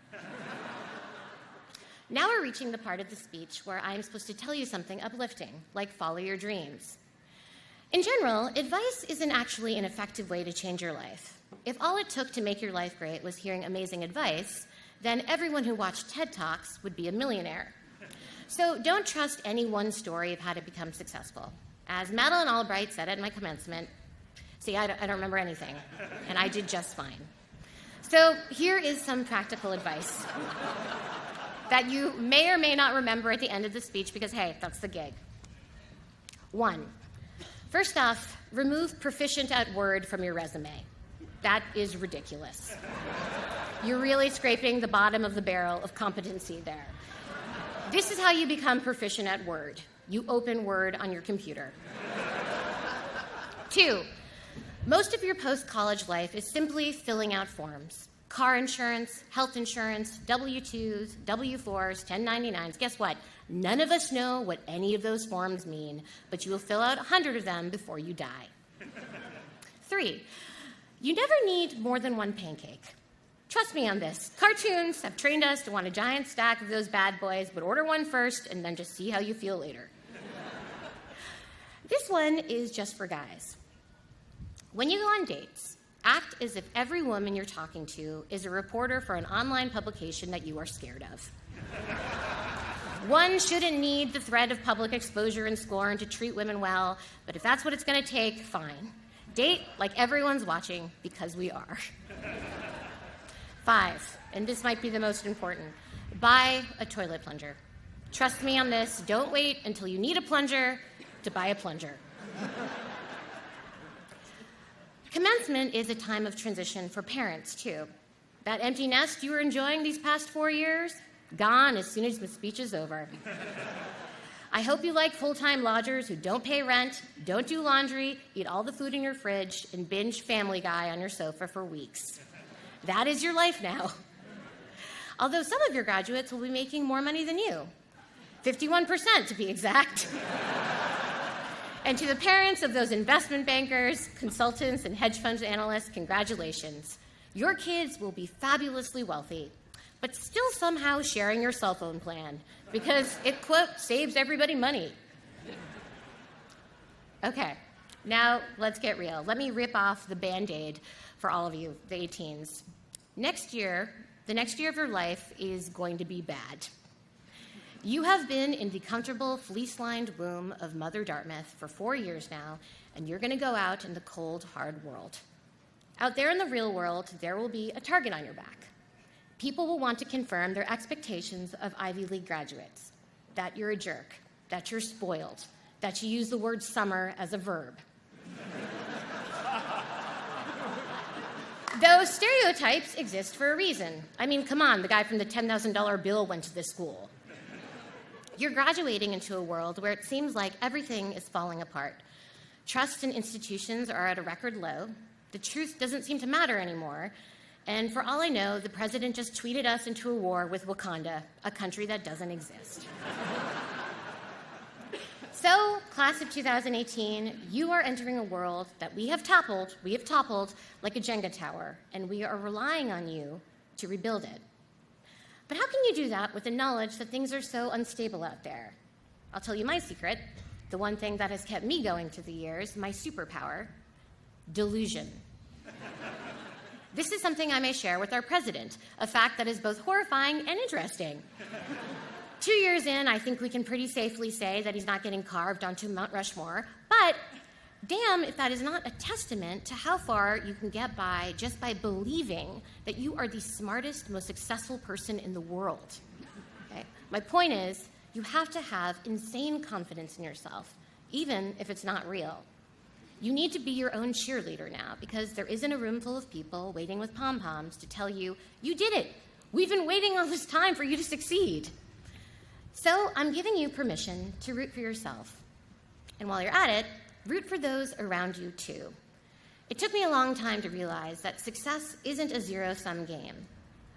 Now we're reaching the part of the speech where I'm supposed to tell you something uplifting, like follow your dreams. In general, advice isn't actually an effective way to change your life. If all it took to make your life great was hearing amazing advice, then everyone who watched TED Talks would be a millionaire. So don't trust any one story of how to become successful. As Madeleine Albright said at my commencement, see, I don't remember anything, and I did just fine. So here is some practical advice that you may or may not remember at the end of the speech because, hey, that's the gig. 1, first off, remove proficient at Word from your resume. That is ridiculous. You're really scraping the bottom of the barrel of competency there. This is how you become proficient at Word. You open Word on your computer. 2, most of your post-college life is simply filling out forms. Car insurance, health insurance, W-2s, W-4s, 1099s. Guess what? None of us know what any of those forms mean, but you will fill out 100 of them before you die. 3, you never need more than one pancake. Trust me on this. Cartoons have trained us to want a giant stack of those bad boys, but order one first and then just see how you feel later. This one is just for guys. When you go on dates, act as if every woman you're talking to is a reporter for an online publication that you are scared of. One shouldn't need the threat of public exposure and scorn to treat women well, but if that's what it's going to take, fine. Date like everyone's watching, because we are. 5, and this might be the most important, buy a toilet plunger. Trust me on this, don't wait until you need a plunger to buy a plunger. Commencement is a time of transition for parents, too. That empty nest you were enjoying these past 4 years, gone as soon as the speech is over. I hope you like full-time lodgers who don't pay rent, don't do laundry, eat all the food in your fridge, and binge Family Guy on your sofa for weeks. That is your life now. Although some of your graduates will be making more money than you. 51% to be exact. And to the parents of those investment bankers, consultants, and hedge fund analysts, congratulations. Your kids will be fabulously wealthy, but still somehow sharing your cell phone plan because it, quote, saves everybody money. Okay, now let's get real. Let me rip off the Band-Aid for all of you, the 18s. Next year, the next year of your life is going to be bad. You have been in the comfortable, fleece-lined womb of Mother Dartmouth for 4 years now, and you're going to go out in the cold, hard world. Out there in the real world, there will be a target on your back. People will want to confirm their expectations of Ivy League graduates, that you're a jerk, that you're spoiled, that you use the word summer as a verb. Those stereotypes exist for a reason. I mean, come on, the guy from the $10,000 bill went to this school. You're graduating into a world where it seems like everything is falling apart. Trust in institutions are at a record low. The truth doesn't seem to matter anymore. And for all I know, the president just tweeted us into a war with Wakanda, a country that doesn't exist. So, class of 2018, you are entering a world that we have toppled like a Jenga tower, and we are relying on you to rebuild it. But how can you do that with the knowledge that things are so unstable out there? I'll tell you my secret, the one thing that has kept me going through the years, my superpower, delusion. This is something I may share with our president, a fact that is both horrifying and interesting. 2 years in, I think we can pretty safely say that he's not getting carved onto Mount Rushmore, but damn if that is not a testament to how far you can get by just by believing that you are the smartest, most successful person in the world. Okay? My point is, you have to have insane confidence in yourself, even if it's not real. You need to be your own cheerleader now, because there isn't a room full of people waiting with pom-poms to tell you, you did it. We've been waiting all this time for you to succeed. So I'm giving you permission to root for yourself. And while you're at it, root for those around you too. It took me a long time to realize that success isn't a zero-sum game,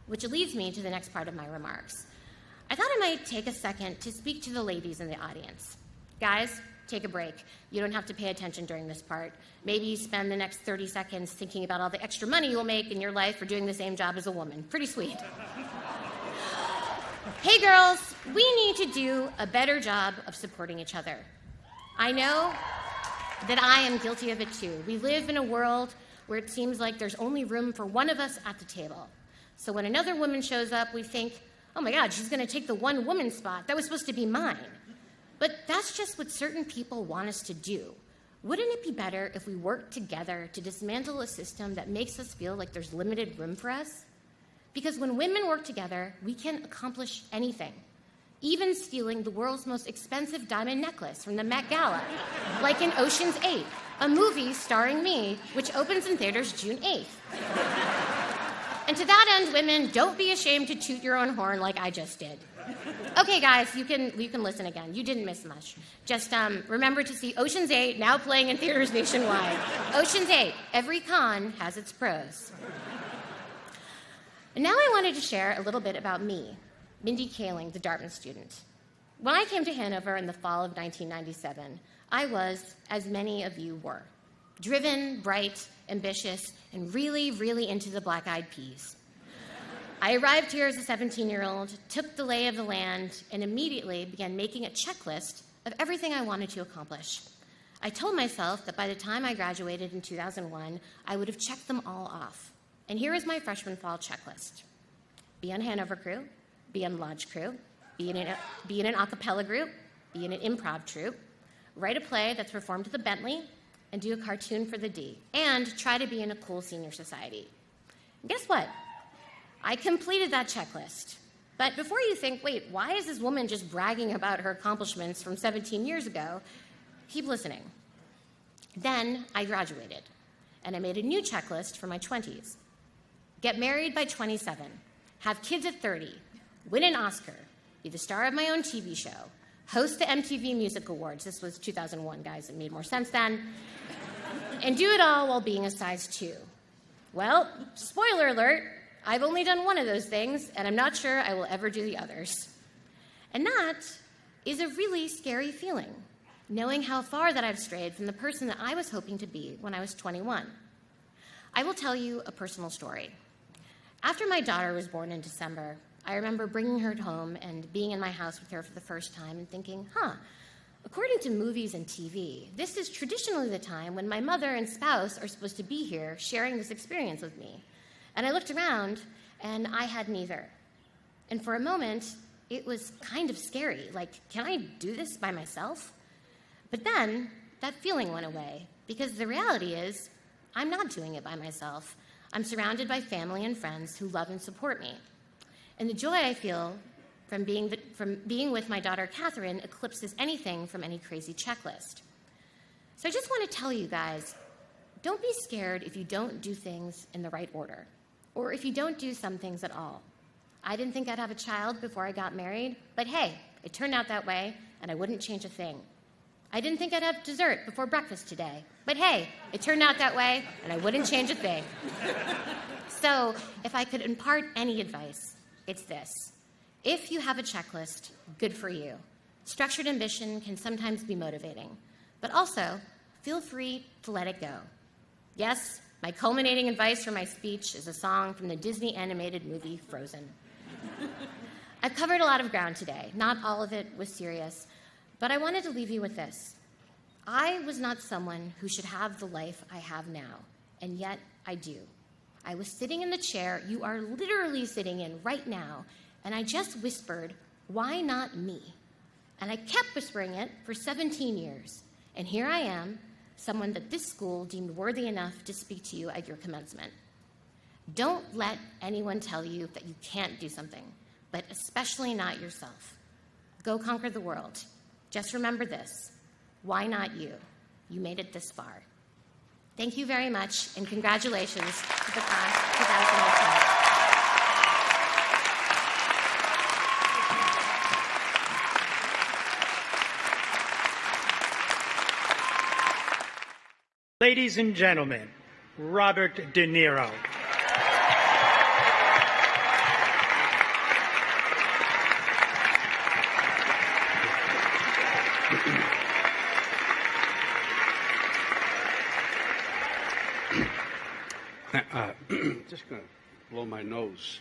which leads me to the next part of my remarks. I thought I might take a second to speak to the ladies in the audience. Guys, take a break. You don't have to pay attention during this part. Maybe spend the next 30 seconds thinking about all the extra money you'll make in your life for doing the same job as a woman. Pretty sweet. Hey girls, we need to do a better job of supporting each other. I know that I am guilty of it too. We live in a world where it seems like there's only room for one of us at the table. So when another woman shows up, we think, oh my God, she's going to take the one woman spot. That was supposed to be mine. But that's just what certain people want us to do. Wouldn't it be better if we worked together to dismantle a system that makes us feel like there's limited room for us? Because when women work together, we can accomplish anything, even stealing the world's most expensive diamond necklace from the Met Gala, like in Ocean's 8, a movie starring me, which opens in theaters June 8th. And to that end, women, don't be ashamed to toot your own horn like I just did. Okay, guys, you can listen again. You didn't miss much. Just remember to see Ocean's 8, now playing in theaters nationwide. Ocean's 8, every con has its pros. And now I wanted to share a little bit about me, Mindy Kaling, the Dartmouth student. When I came to Hanover in the fall of 1997, I was, as many of you were, driven, bright, ambitious, and really, really into the black-eyed peas. I arrived here as a 17-year-old, took the lay of the land, and immediately began making a checklist of everything I wanted to accomplish. I told myself that by the time I graduated in 2001, I would have checked them all off. And here is my freshman fall checklist. Be on Hanover crew, be on lodge crew, be in an a cappella group, be in an improv troupe, write a play that's performed to the Bentley, and do a cartoon for the D, and try to be in a cool senior society. And guess what? I completed that checklist. But before you think, wait, why is this woman just bragging about her accomplishments from 17 years ago? Keep listening. Then I graduated, and I made a new checklist for my 20s. Get married by 27, have kids at 30, win an Oscar, be the star of my own TV show, host the MTV Music Awards. This was 2001, guys. It made more sense then. And do it all while being a size 2. Well, spoiler alert, I've only done one of those things, and I'm not sure I will ever do the others. And that is a really scary feeling, knowing how far that I've strayed from the person that I was hoping to be when I was 21. I will tell you a personal story. After my daughter was born in December, I remember bringing her home and being in my house with her for the first time and thinking, according to movies and TV, this is traditionally the time when my mother and spouse are supposed to be here sharing this experience with me. And I looked around, and I had neither. And for a moment, it was kind of scary. Like, can I do this by myself? But then that feeling went away, because the reality is I'm not doing it by myself. I'm surrounded by family and friends who love and support me. And the joy I feel from being with my daughter, Catherine, eclipses anything from any crazy checklist. So I just want to tell you guys, don't be scared if you don't do things in the right order, or if you don't do some things at all. I didn't think I'd have a child before I got married, but hey, it turned out that way, and I wouldn't change a thing. I didn't think I'd have dessert before breakfast today, but hey, it turned out that way, and I wouldn't change a thing. So if I could impart any advice, it's this. If you have a checklist, good for you. Structured ambition can sometimes be motivating, but also feel free to let it go. Yes, my culminating advice for my speech is a song from the Disney animated movie Frozen. I've covered a lot of ground today. Not all of it was serious, but I wanted to leave you with this. I was not someone who should have the life I have now, and yet I do. I was sitting in the chair you are literally sitting in right now, and I just whispered, why not me? And I kept whispering it for 17 years. And here I am, someone that this school deemed worthy enough to speak to you at your commencement. Don't let anyone tell you that you can't do something, but especially not yourself. Go conquer the world. Just remember this. Why not you? You made it this far. Thank you very much, and congratulations to the class of 2018. Ladies and gentlemen, Robert De Niro. Just going to blow my nose.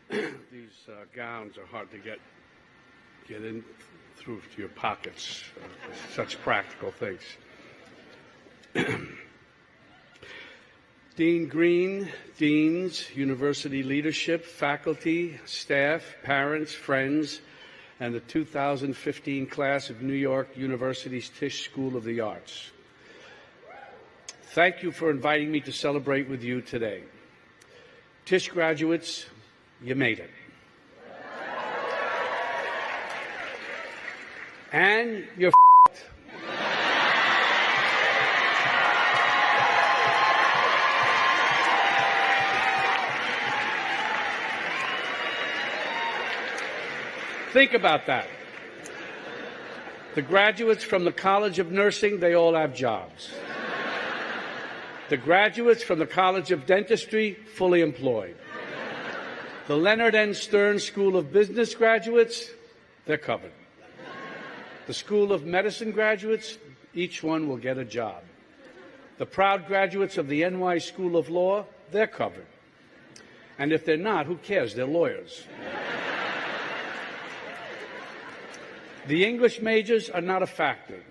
These gowns are hard to get in through to your pockets. Such practical things. Dean Green, deans, university leadership, faculty, staff, parents, friends, and the 2015 class of New York University's Tisch School of the Arts. Thank you for inviting me to celebrate with you today. Tisch graduates, you made it. And you're f***ed. Think about that. The graduates from the College of Nursing, they all have jobs. The graduates from the College of Dentistry, fully employed. The Leonard N. Stern School of Business graduates, they're covered. The School of Medicine graduates, each one will get a job. The proud graduates of the NY School of Law, they're covered. And if they're not, who cares? They're lawyers. The English majors are not a factor.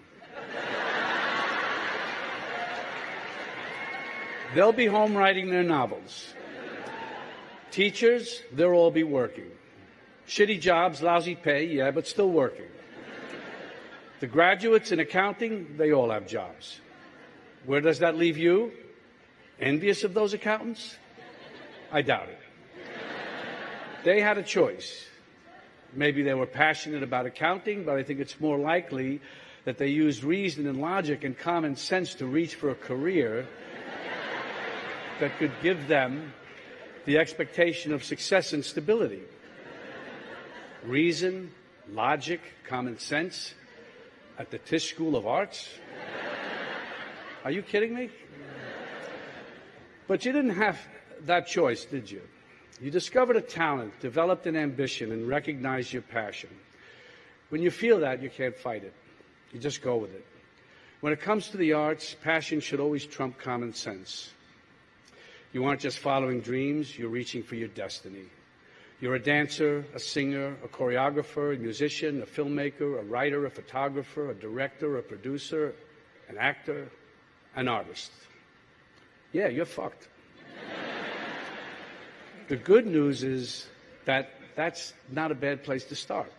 They'll be home writing their novels. Teachers, they'll all be working. Shitty jobs, lousy pay, yeah, but still working. The graduates in accounting, they all have jobs. Where does that leave you? Envious of those accountants? I doubt it. They had a choice. Maybe they were passionate about accounting, but I think it's more likely that they used reason and logic and common sense to reach for a career that could give them the expectation of success and stability. Reason, logic, common sense at the Tisch School of Arts? Are you kidding me? But you didn't have that choice, did you? You discovered a talent, developed an ambition, and recognized your passion. When you feel that, you can't fight it. You just go with it. When it comes to the arts, passion should always trump common sense. You aren't just following dreams, you're reaching for your destiny. You're a dancer, a singer, a choreographer, a musician, a filmmaker, a writer, a photographer, a director, a producer, an actor, an artist. Yeah, you're fucked. The good news is that that's not a bad place to start.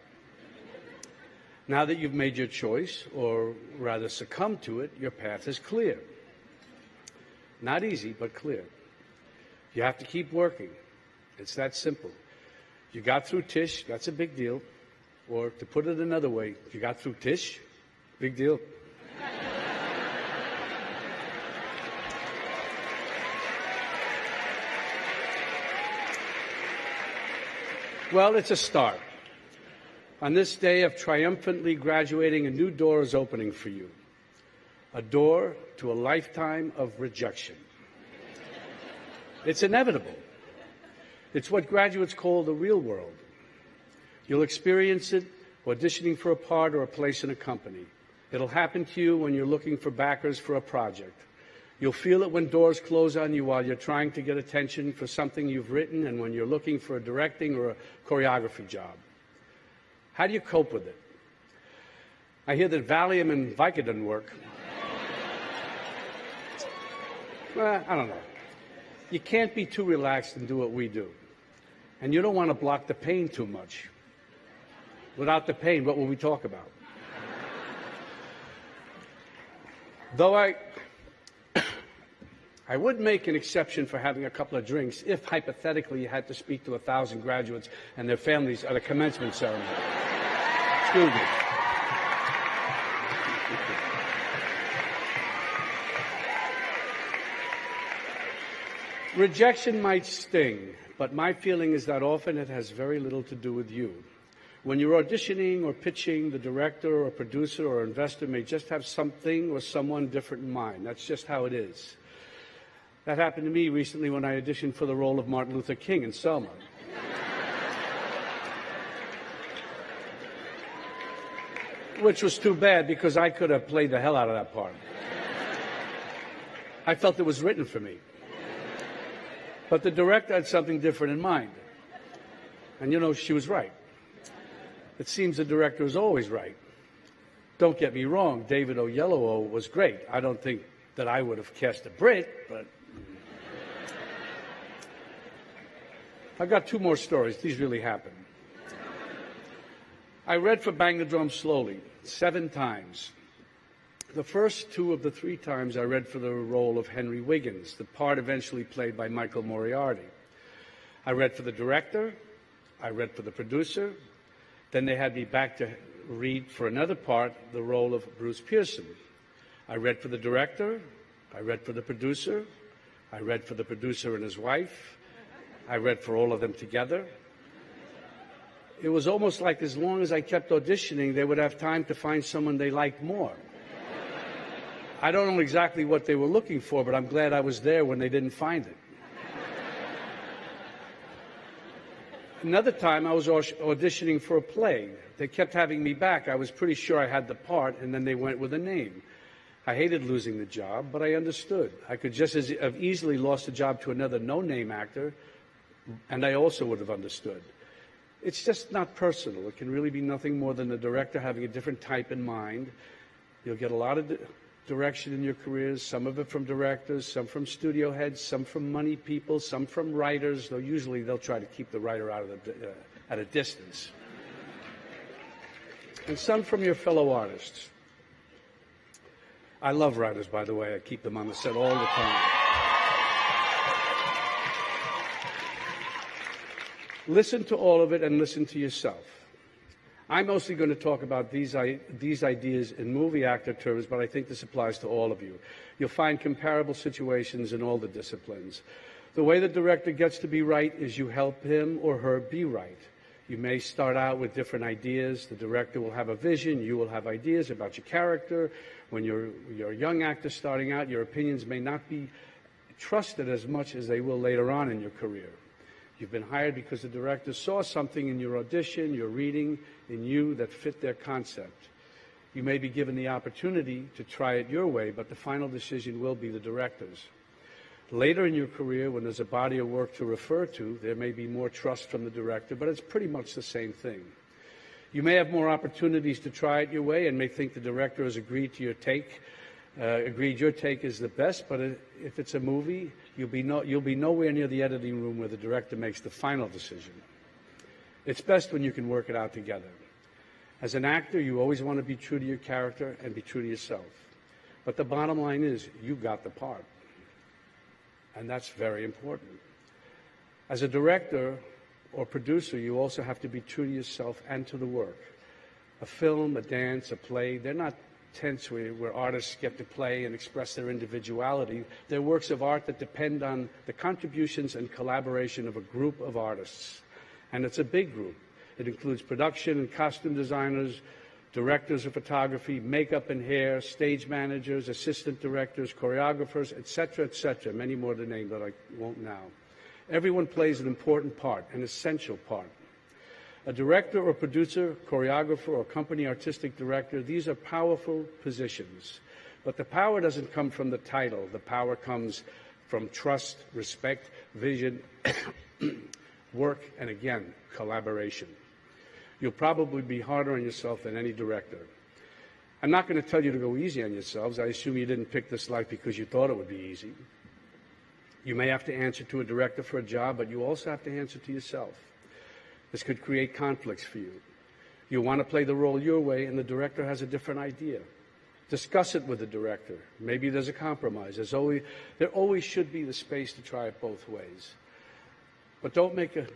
Now that you've made your choice, or rather succumbed to it, your path is clear. Not easy, but clear. You have to keep working. It's that simple. You got through Tisch, that's a big deal. Or to put it another way, you got through Tisch, big deal. Well, it's a start. On this day of triumphantly graduating, a new door is opening for you. A door to a lifetime of rejection. It's inevitable. It's what graduates call the real world. You'll experience it auditioning for a part or a place in a company. It'll happen to you when you're looking for backers for a project. You'll feel it when doors close on you while you're trying to get attention for something you've written and when you're looking for a directing or a choreography job. How do you cope with it? I hear that Valium and Vicodin work. Well, I don't know. You can't be too relaxed and do what we do. And you don't want to block the pain too much. Without the pain, what will we talk about? Though I would make an exception for having a couple of drinks if, hypothetically, you had to speak to 1,000 graduates and their families at a commencement ceremony. Excuse me. Rejection might sting, but my feeling is that often it has very little to do with you. When you're auditioning or pitching, the director or producer or investor may just have something or someone different in mind. That's just how it is. That happened to me recently when I auditioned for the role of Martin Luther King in Selma. Which was too bad because I could have played the hell out of that part. I felt it was written for me. But the director had something different in mind. And you know, she was right. It seems the director is always right. Don't get me wrong, David Oyelowo was great. I don't think that I would have cast a Brit, but I've got two more stories. These really happened. I read for Bang the Drum Slowly 7 times. The first 2 of the 3 times I read for the role of Henry Wiggins, the part eventually played by Michael Moriarty. I read for the director, I read for the producer, then they had me back to read for another part, the role of Bruce Pearson. I read for the director, I read for the producer, I read for the producer and his wife, I read for all of them together. it was almost like as long as I kept auditioning, they would have time to find someone they liked more. I don't know exactly what they were looking for, but I'm glad I was there when they didn't find it. Another time, I was auditioning for a play. They kept having me back. I was pretty sure I had the part, and then they went with a name. I hated losing the job, but I understood. I could just as have easily lost the job to another no-name actor, and I also would have understood. It's just not personal. It can really be nothing more than the director having a different type in mind. You'll get a lot of direction in your careers, some of it from directors, some from studio heads, some from money people, some from writers, though usually they'll try to keep the writer out of at a distance. And some from your fellow artists. I love writers, by the way. I keep them on the set all the time. Listen to all of it and listen to yourself. I'm mostly going to talk about these ideas in movie actor terms, but I think this applies to all of you. You'll find comparable situations in all the disciplines. The way the director gets to be right is you help him or her be right. You may start out with different ideas. The director will have a vision. You will have ideas about your character. When you're a young actor starting out, your opinions may not be trusted as much as they will later on in your career. You've been hired because the director saw something in your audition, your reading, in you that fit their concept. You may be given the opportunity to try it your way, but the final decision will be the director's. Later in your career, when there's a body of work to refer to, there may be more trust from the director, but it's pretty much the same thing. You may have more opportunities to try it your way and may think the director has agreed to your take, your take is the best, but if it's a movie, you'll be nowhere near the editing room where the director makes the final decision. It's best when you can work it out together. As an actor, you always want to be true to your character and be true to yourself. But the bottom line is, you got the part. And that's very important. As a director or producer, you also have to be true to yourself and to the work. A film, a dance, a play, they're not tents where artists get to play and express their individuality. They're works of art that depend on the contributions and collaboration of a group of artists. And it's a big group. It includes production and costume designers, directors of photography, makeup and hair, stage managers, assistant directors, choreographers, etc., many more to name that I won't now. Everyone plays an important part, an essential part. A director or producer, choreographer or company artistic director, these are powerful positions. But the power doesn't come from the title. The power comes from trust, respect, vision, work, and again, collaboration. You'll probably be harder on yourself than any director. I'm not going to tell you to go easy on yourselves. I assume you didn't pick this life because you thought it would be easy. You may have to answer to a director for a job, but you also have to answer to yourself. This could create conflicts for you. You want to play the role your way, and the director has a different idea. Discuss it with the director. Maybe there's a compromise. There always should be the space to try it both ways. But don't make a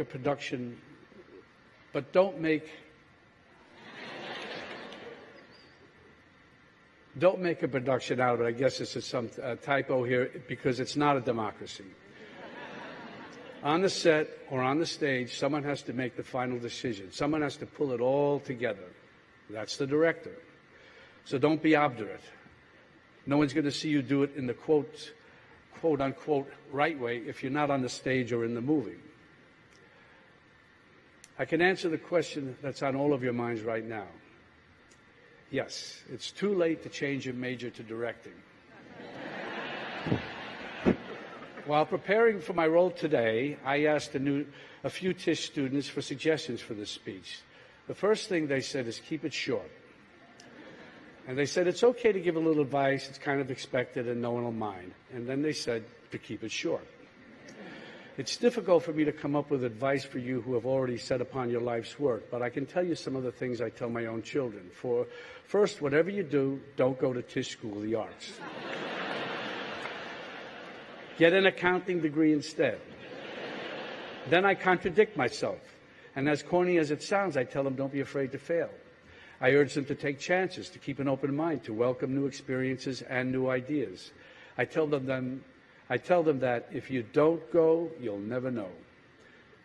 production. But don't make a production out of it. I guess this is some typo here because it's not a democracy. On the set or on the stage, someone has to make the final decision. Someone has to pull it all together. That's the director. So don't be obdurate. No one's going to see you do it in the quote unquote right way if you're not on the stage or in the movie. I can answer the question that's on all of your minds right now. Yes, it's too late to change your major to directing. While preparing for my role today, I asked a few Tisch students for suggestions for this speech. The first thing they said is keep it short. And they said it's okay to give a little advice, it's kind of expected and no one will mind. And then they said to keep it short. It's difficult for me to come up with advice for you who have already set upon your life's work, but I can tell you some of the things I tell my own children. First, whatever you do, don't go to Tisch School of the Arts. Get an accounting degree instead. Then I contradict myself. And as corny as it sounds, I tell them don't be afraid to fail. I urge them to take chances, to keep an open mind, to welcome new experiences and new ideas. I tell them that if you don't go, you'll never know.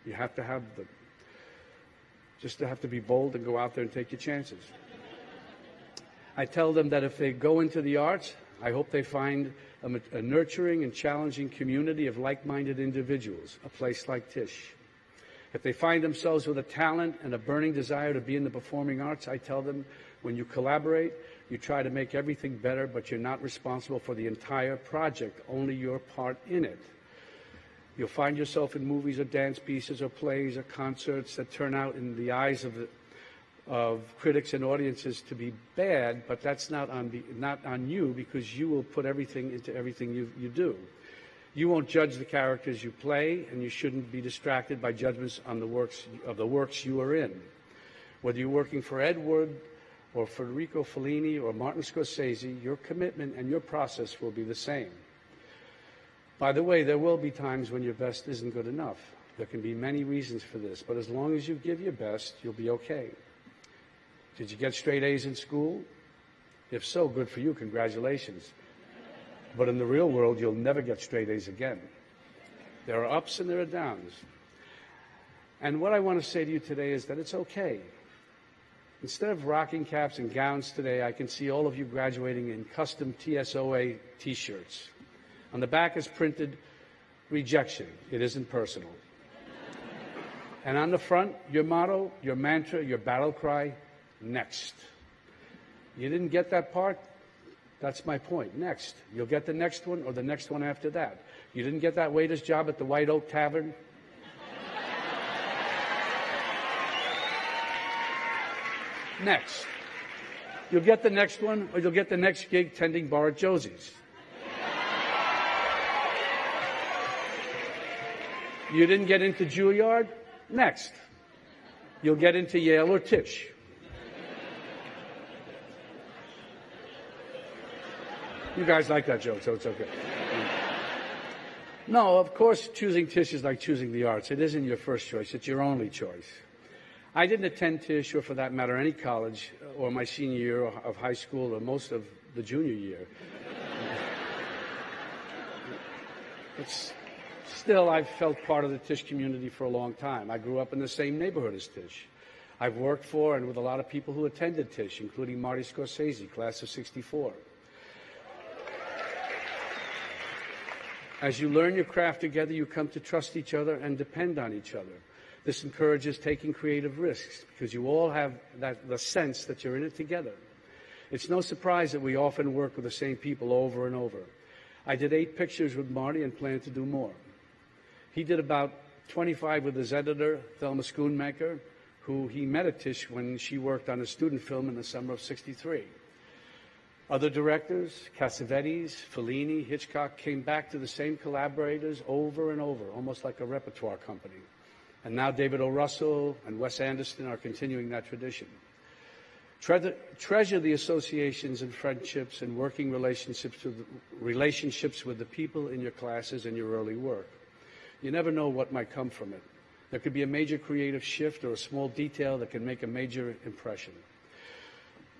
You have to have to be bold and go out there and take your chances. I tell them that if they go into the arts, I hope they find a nurturing and challenging community of like-minded individuals, a place like Tisch. If they find themselves with a talent and a burning desire to be in the performing arts, I tell them, when you collaborate, you try to make everything better, but you're not responsible for the entire project, only your part in it. You'll find yourself in movies or dance pieces or plays or concerts that turn out in the eyes of critics and audiences to be bad, but that's not on you, because you will put everything into everything you do. You won't judge the characters you play, and you shouldn't be distracted by judgments on the works you are in. Whether you're working for Ed Wood or Federico Fellini or Martin Scorsese, your commitment and your process will be the same. By the way, there will be times when your best isn't good enough. There can be many reasons for this, but as long as you give your best, you'll be okay. Did you get straight A's in school? If so, good for you, congratulations. But in the real world, you'll never get straight A's again. There are ups and there are downs. And what I want to say to you today is that it's okay. Instead of rocking caps and gowns today, I can see all of you graduating in custom TSOA t-shirts. On the back is printed, rejection. It isn't personal. And on the front, your motto, your mantra, your battle cry, next. You didn't get that part? That's my point. Next. You'll get the next one or the next one after that. You didn't get that waiter's job at the White Oak Tavern? Next. You'll get the next one, or you'll get the next gig tending bar at Josie's. You didn't get into Juilliard? Next. You'll get into Yale or Tisch. You guys like that joke, so it's okay. No, of course, choosing Tisch is like choosing the arts. It isn't your first choice. It's your only choice. I didn't attend Tisch, or for that matter, any college, or my senior year of high school, or most of the junior year. Still, I've felt part of the Tisch community for a long time. I grew up in the same neighborhood as Tisch. I've worked for and with a lot of people who attended Tisch, including Marty Scorsese, class of '64. As you learn your craft together, you come to trust each other and depend on each other. This encourages taking creative risks, because you all have the sense that you're in it together. It's no surprise that we often work with the same people over and over. I did 8 pictures with Marty and plan to do more. He did about 25 with his editor, Thelma Schoonmaker, who he met at Tisch when she worked on a student film in the summer of '63. Other directors, Cassavetes, Fellini, Hitchcock, came back to the same collaborators over and over, almost like a repertoire company. And now David O. Russell and Wes Anderson are continuing that tradition. Treasure the associations and friendships and working relationships with the people in your classes and your early work. You never know what might come from it. There could be a major creative shift or a small detail that can make a major impression.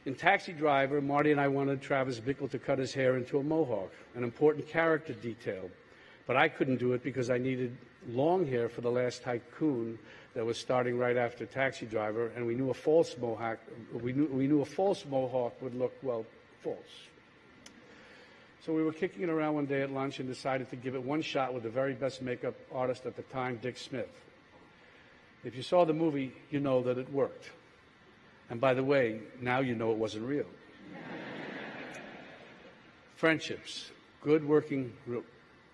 In Taxi Driver, Marty and I wanted Travis Bickle to cut his hair into a mohawk, an important character detail. But I couldn't do it because I needed long hair for the last tycoon that was starting right after Taxi Driver, and we knew a false mohawk. We knew a false mohawk would look, well, false. So we were kicking it around one day at lunch and decided to give it one shot with the very best makeup artist at the time, Dick Smith. If you saw the movie, you know that it worked. And by the way, now you know it wasn't real. Friendships, good working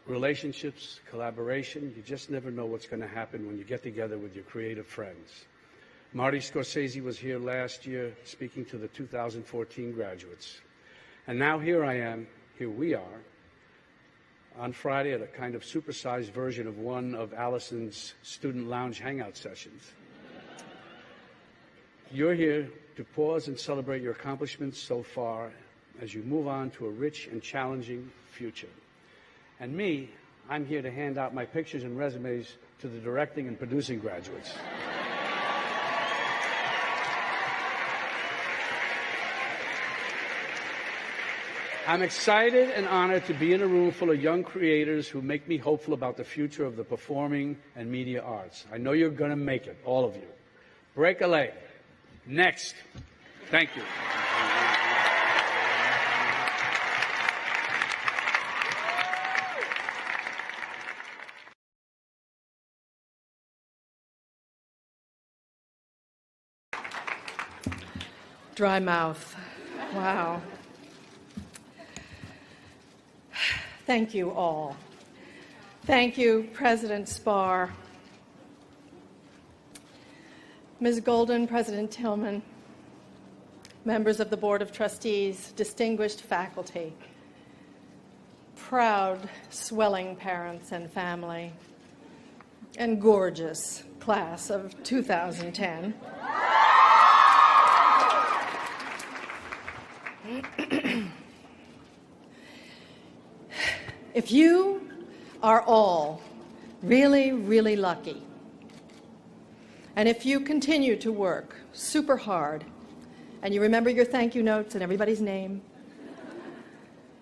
relationships, collaboration. You just never know what's going to happen when you get together with your creative friends. Marty Scorsese was here last year speaking to the 2014 graduates. And now here we are, on Friday at a kind of supersized version of one of Allison's student lounge hangout sessions. You're here to pause and celebrate your accomplishments so far as you move on to a rich and challenging future. And me, I'm here to hand out my pictures and resumes to the directing and producing graduates. I'm excited and honored to be in a room full of young creators who make me hopeful about the future of the performing and media arts. I know you're going to make it, all of you. Break a leg. Next. Thank you. Dry mouth. Wow. Thank you all. Thank you, President Spar, Ms. Golden, President Tillman, members of the Board of Trustees, distinguished faculty, proud, swelling parents and family, and gorgeous class of 2010. If you are all really, really lucky, and if you continue to work super hard, and you remember your thank you notes and everybody's name,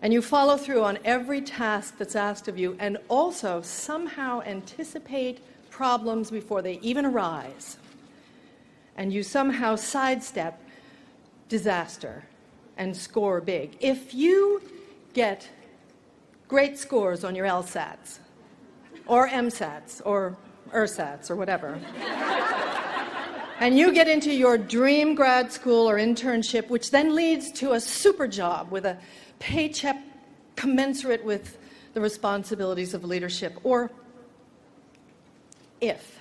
and you follow through on every task that's asked of you, and also somehow anticipate problems before they even arise, and you somehow sidestep disaster and score big. If you get great scores on your LSATs, or MSATs, or ERSATs, or whatever, and you get into your dream grad school or internship, which then leads to a super job with a paycheck commensurate with the responsibilities of leadership, or if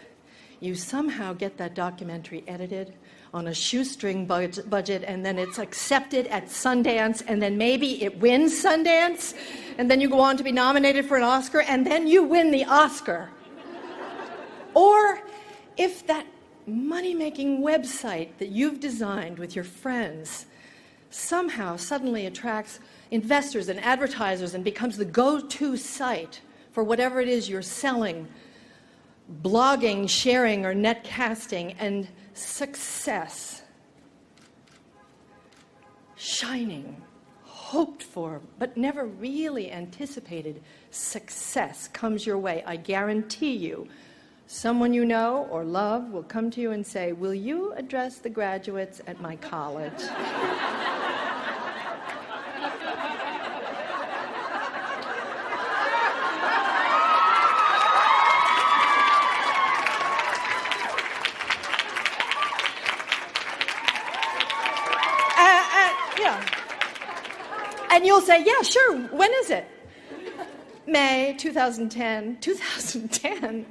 you somehow get that documentary edited on a shoestring budget, and then it's accepted at Sundance, and then maybe it wins Sundance, and then you go on to be nominated for an Oscar, and then you win the Oscar. Or if that money-making website that you've designed with your friends somehow suddenly attracts investors and advertisers and becomes the go-to site for whatever it is you're selling, blogging, sharing, or netcasting, and success, shining, hoped for, but never really anticipated success comes your way, I guarantee you, someone you know or love will come to you and say, "Will you address the graduates at my college?" And you'll say, "Yeah, sure, when is it?" May 2010. 2010?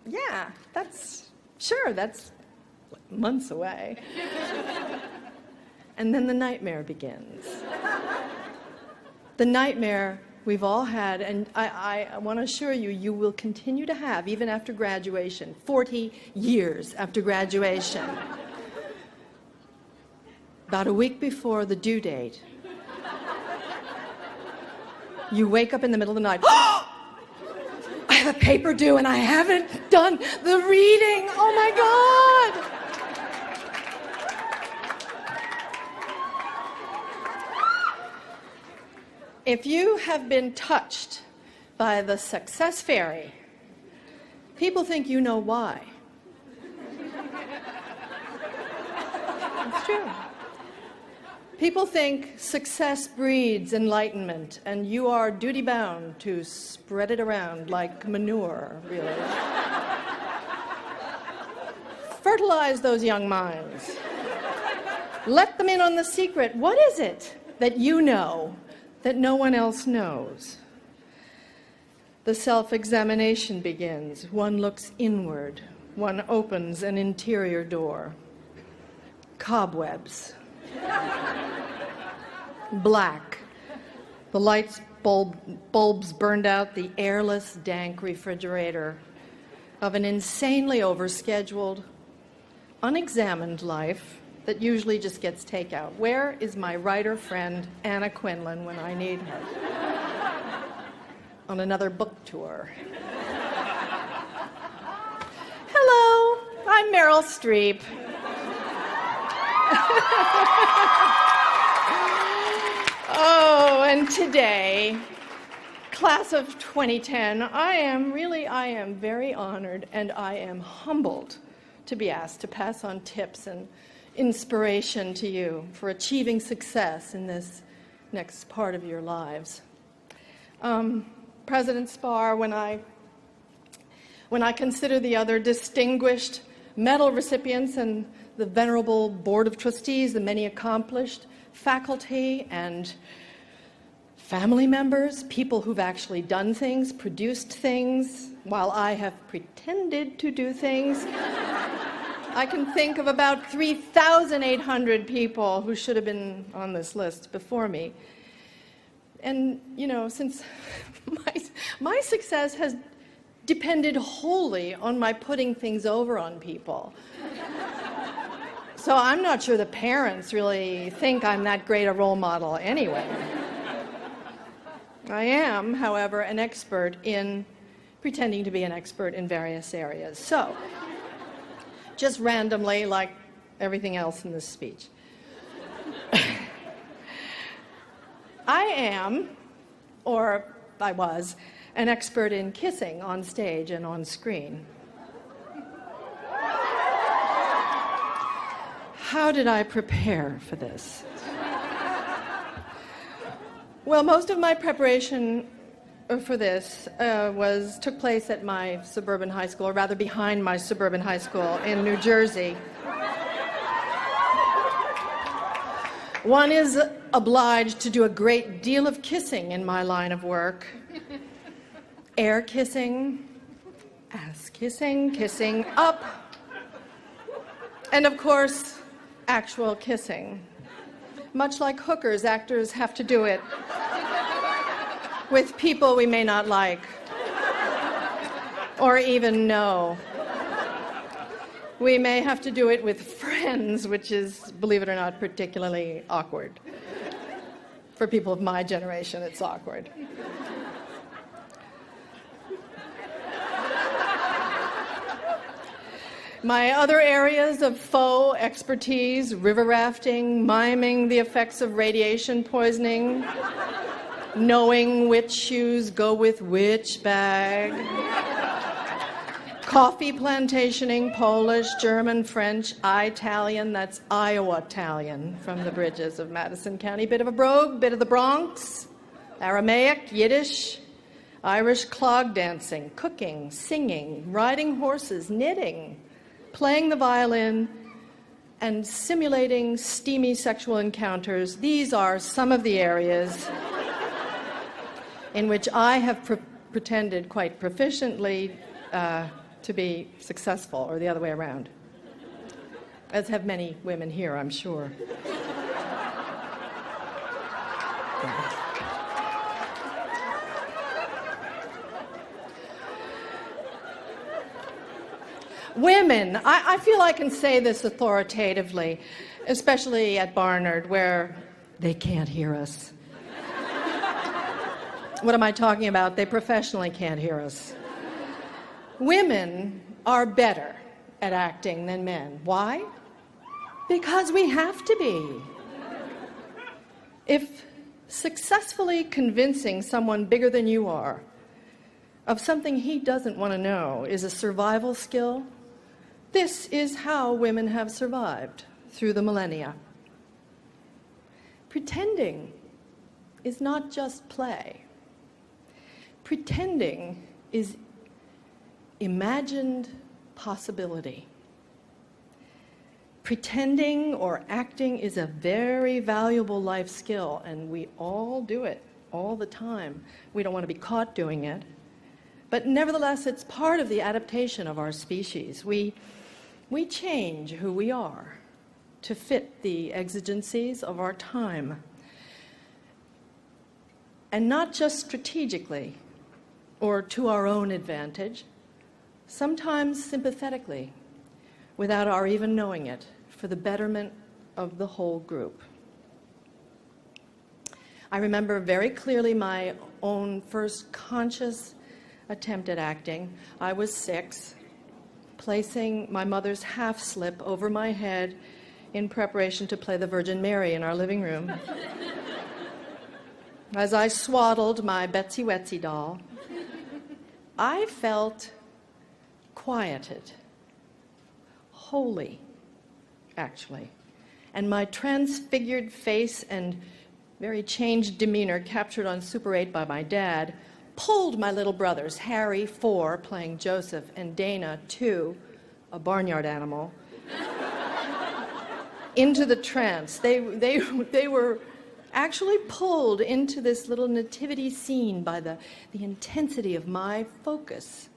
Yeah, that's months away. And then the nightmare begins. The nightmare we've all had, and I want to assure you, you will continue to have, even after graduation, 40 years after graduation. About a week before the due date, you wake up in the middle of the night. I have a paper due and I haven't done the reading. Oh my God. If you have been touched by the success fairy, people think you know why. It's true. People think success breeds enlightenment, and you are duty-bound to spread it around like manure, really. Fertilize those young minds. Let them in on the secret. What is it that you know that no one else knows? The self-examination begins. One looks inward. One opens an interior door. Cobwebs. Black. The bulbs burned out the airless, dank refrigerator of an insanely overscheduled, unexamined life that usually just gets takeout. Where is my writer friend Anna Quinlan when I need her? On another book tour. Hello, I'm Meryl Streep. Oh, and today, class of 2010, I am very honored and I am humbled to be asked to pass on tips and inspiration to you for achieving success in this next part of your lives. President Spar, when I consider the other distinguished medal recipients and the venerable Board of Trustees, the many accomplished faculty and family members, people who've actually done things, produced things, while I have pretended to do things, I can think of about 3,800 people who should have been on this list before me. And, you know, since my success has depended wholly on my putting things over on people. So I'm not sure the parents really think I'm that great a role model anyway. I am, however, an expert in pretending to be an expert in various areas. So, just randomly, like everything else in this speech. I am, or I was, an expert in kissing on stage and on screen. How did I prepare for this? Well, most of my preparation for this took place at my suburban high school, or rather behind my suburban high school in New Jersey. One is obliged to do a great deal of kissing in my line of work. Air kissing, ass kissing, kissing up, and of course, actual kissing. Much like hookers, actors have to do it with people we may not like or even know. We may have to do it with friends, which is, believe it or not, particularly awkward. For people of my generation, it's awkward. My other areas of faux expertise, river rafting, miming the effects of radiation poisoning, knowing which shoes go with which bag, coffee plantationing, Polish, German, French, Italian, that's Iowa-Italian from the bridges of Madison County, bit of a brogue, bit of the Bronx, Aramaic, Yiddish, Irish clog dancing, cooking, singing, riding horses, knitting, playing the violin, and simulating steamy sexual encounters. These are some of the areas in which I have pretended quite proficiently to be successful, or the other way around, as have many women here, I'm sure. Women, I feel I can say this authoritatively, especially at Barnard, where they can't hear us. What am I talking about? They professionally can't hear us. Women are better at acting than men. Why? Because we have to be. If successfully convincing someone bigger than you are of something he doesn't want to know is a survival skill, this is how women have survived through the millennia. Pretending is not just play. Pretending is imagined possibility. Pretending or acting is a very valuable life skill, and we all do it all the time. We don't want to be caught doing it. But nevertheless, it's part of the adaptation of our species. We change who we are to fit the exigencies of our time. And not just strategically or to our own advantage, sometimes sympathetically, without our even knowing it, for the betterment of the whole group. I remember very clearly my own first conscious attempt at acting. I was 6, placing my mother's half slip over my head in preparation to play the Virgin Mary in our living room. as I swaddled my Betsy Wetsy doll, I felt quieted, holy, actually. And my transfigured face and very changed demeanor, captured on Super 8 by my dad, pulled my little brothers, Harry, 4, playing Joseph, and Dana, 2, a barnyard animal, into the trance. They were actually pulled into this little nativity scene by the intensity of my focus,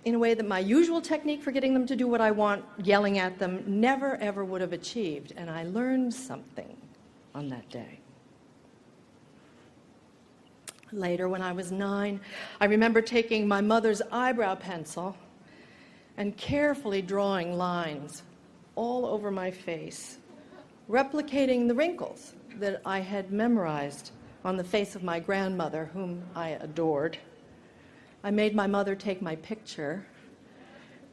in a way that my usual technique for getting them to do what I want, yelling at them, never ever would have achieved. And I learned something on that day. Later, when I was 9, I remember taking my mother's eyebrow pencil and carefully drawing lines all over my face, replicating the wrinkles that I had memorized on the face of my grandmother, whom I adored. I made my mother take my picture,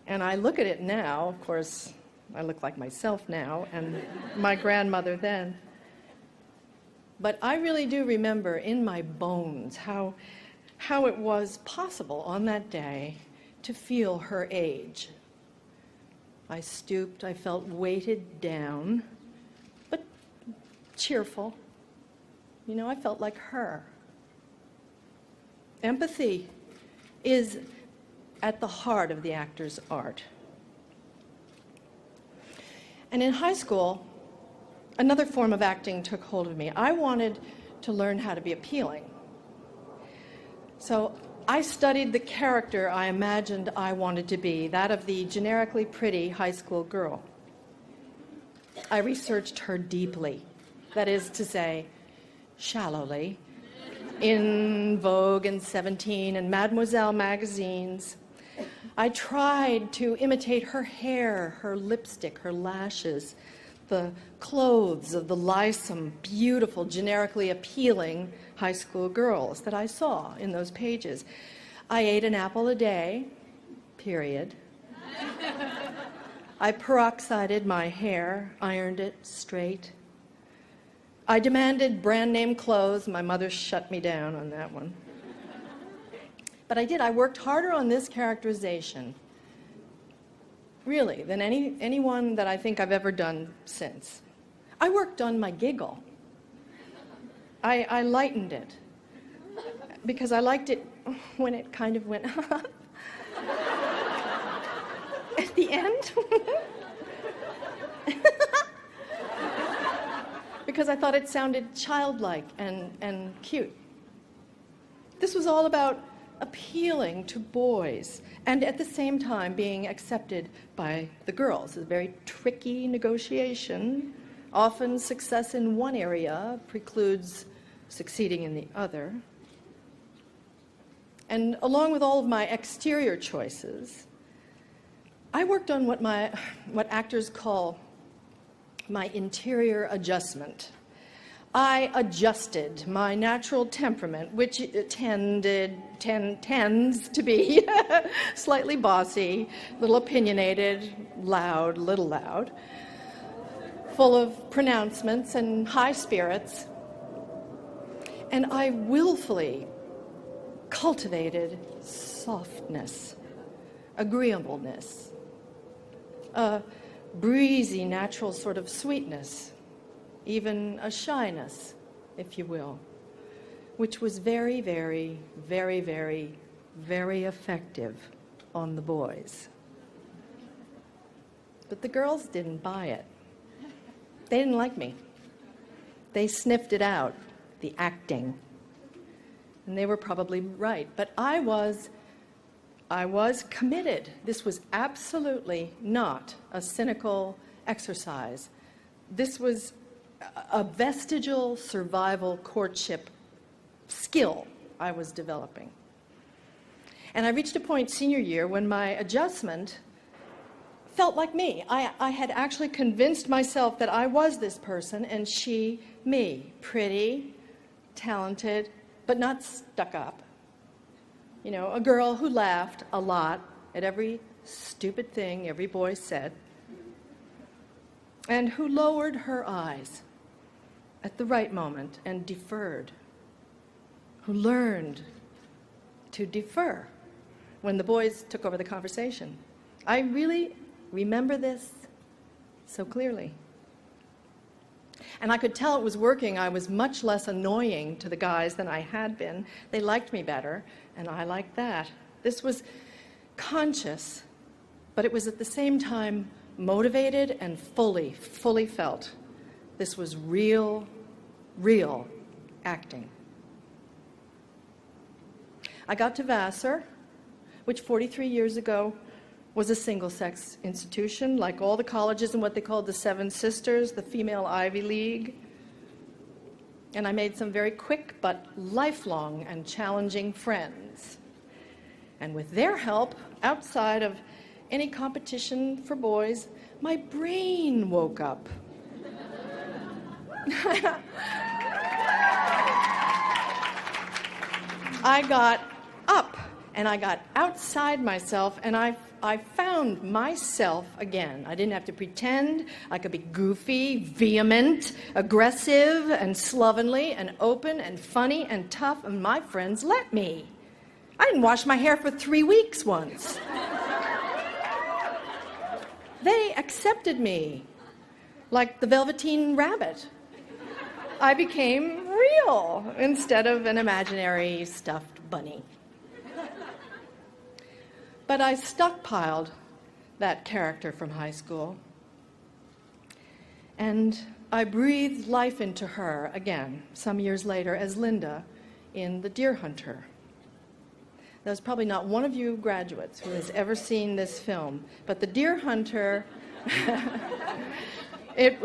and I look at it now. Of course, I look like myself now, and my grandmother then. But I really do remember in my bones how it was possible on that day to feel her age. I stooped, I felt weighted down, but cheerful. You know, I felt like her. Empathy is at the heart of the actor's art. And in high school, another form of acting took hold of me. I wanted to learn how to be appealing. So I studied the character I imagined I wanted to be, that of the generically pretty high school girl. I researched her deeply, that is to say, shallowly, in Vogue and 17 and Mademoiselle magazines. I tried to imitate her hair, her lipstick, her lashes, the clothes of the lissome, beautiful, generically appealing high school girls that I saw in those pages. I ate an apple a day, period. I peroxided my hair, ironed it straight. I demanded brand name clothes. My mother shut me down on that one. But I did. I worked harder on this characterization, really, than anyone that I think I've ever done since. I worked on my giggle. I lightened it because I liked it when it kind of went up at the end. Because I thought it sounded childlike and cute. This was all about appealing to boys and at the same time being accepted by the girls. It's a very tricky negotiation. Often success in one area precludes succeeding in the other. And along with all of my exterior choices, I worked on what actors call my interior adjustment. I adjusted my natural temperament, which tends to be slightly bossy, little opinionated, loud, little loud, full of pronouncements and high spirits. And I willfully cultivated softness, agreeableness, a breezy, natural sort of sweetness, even a shyness, if you will, which was very, very, very, very, very effective on the boys. But the girls didn't buy it. They didn't like me. They sniffed it out, the acting. And they were probably right. But I was committed. This was absolutely not a cynical exercise. This was a vestigial survival courtship skill I was developing. And I reached a point senior year when my adjustment felt like me. I had actually convinced myself that I was this person and she me. Pretty, talented, but not stuck up. You know, a girl who laughed a lot at every stupid thing every boy said, and who lowered her eyes at the right moment and deferred, who learned to defer when the boys took over the conversation. I really remember this so clearly. And I could tell it was working. I was much less annoying to the guys than I had been. They liked me better, and I liked that. This was conscious, but it was at the same time motivated and fully felt. This was real acting. I got to Vassar, which 43 years ago was a single-sex institution, like all the colleges in what they called the Seven Sisters, the female Ivy League. And I made some very quick but lifelong and challenging friends. And with their help, outside of any competition for boys, my brain woke up. I got up and I got outside myself, and I found myself again. I didn't have to pretend. I could be goofy, vehement, aggressive, and slovenly, and open, and funny, and tough, and my friends let me. I didn't wash my hair for 3 weeks once. They accepted me like the Velveteen Rabbit. I became real instead of an imaginary stuffed bunny. But I stockpiled that character from high school, and I breathed life into her again some years later as Linda in The Deer Hunter. There's probably not one of you graduates who has ever seen this film, but The Deer Hunter, it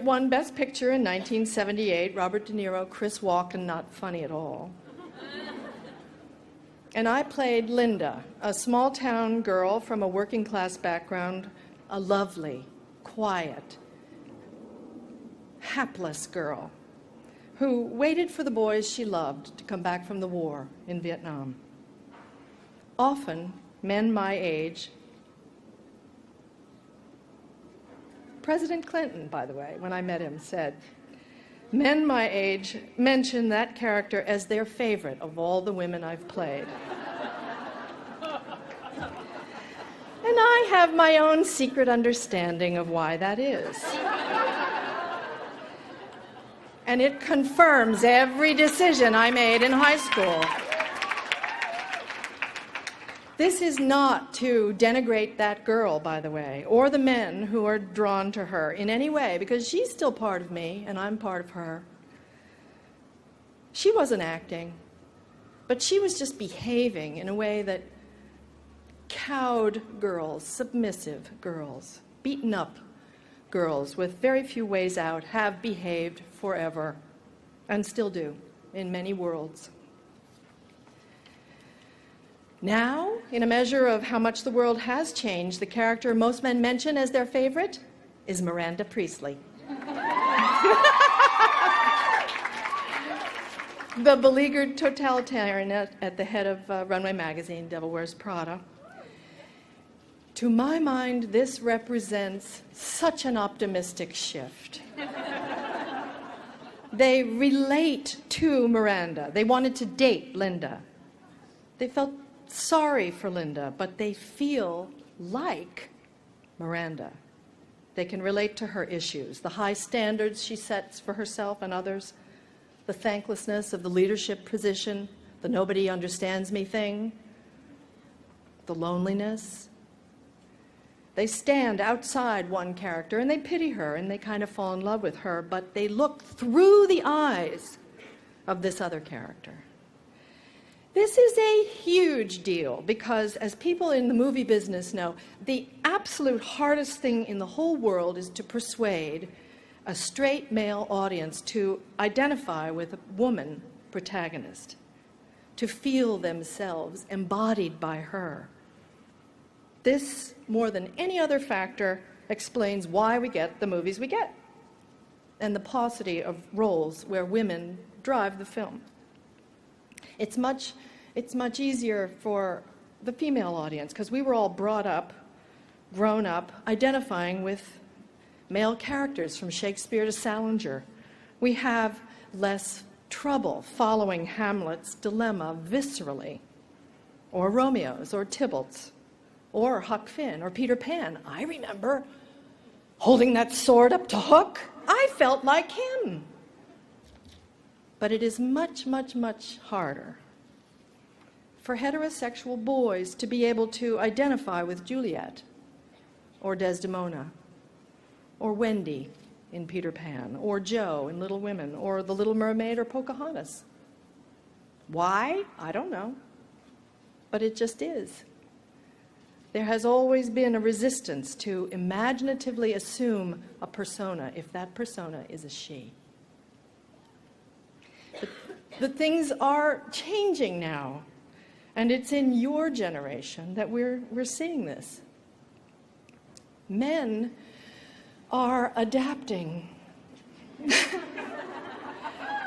won Best Picture in 1978, Robert De Niro, Chris Walken, not funny at all. And I played Linda, a small-town girl from a working-class background, a lovely, quiet, hapless girl who waited for the boys she loved to come back from the war in Vietnam. Often, men my age, President Clinton, by the way, when I met him, said, men my age mention that character as their favorite of all the women I've played. And I have my own secret understanding of why that is. And it confirms every decision I made in high school. This is not to denigrate that girl, by the way, or the men who are drawn to her in any way, because she's still part of me and I'm part of her. She wasn't acting, but she was just behaving in a way that cowed girls, submissive girls, beaten up girls with very few ways out have behaved forever and still do in many worlds. Now, in a measure of how much the world has changed, the character most men mention as their favorite is Miranda Priestley. The beleaguered totalitarian at the head of Runway magazine, Devil Wears Prada. To my mind, this represents such an optimistic shift. They relate to Miranda. They wanted to date Linda. They felt sorry for Linda, but they feel like Miranda. They can relate to her issues, the high standards she sets for herself and others, the thanklessness of the leadership position, the nobody understands me thing, the loneliness. They stand outside one character and they pity her and they kind of fall in love with her, but they look through the eyes of this other character. This is a huge deal because, as people in the movie business know, the absolute hardest thing in the whole world is to persuade a straight male audience to identify with a woman protagonist, to feel themselves embodied by her. This, more than any other factor, explains why we get the movies we get and the paucity of roles where women drive the film. It's much easier for the female audience because we were all brought up, grown up, identifying with male characters from Shakespeare to Salinger. We have less trouble following Hamlet's dilemma viscerally, or Romeo's, or Tybalt's, or Huck Finn, or Peter Pan. I remember holding that sword up to Hook. I felt like him. But it is much, much, much harder for heterosexual boys to be able to identify with Juliet, or Desdemona, or Wendy in Peter Pan, or Joe in Little Women, or The Little Mermaid, or Pocahontas. Why? I don't know. But it just is. There has always been a resistance to imaginatively assume a persona if that persona is a she. But things are changing now, and it's in your generation that we're seeing this. Men are adapting.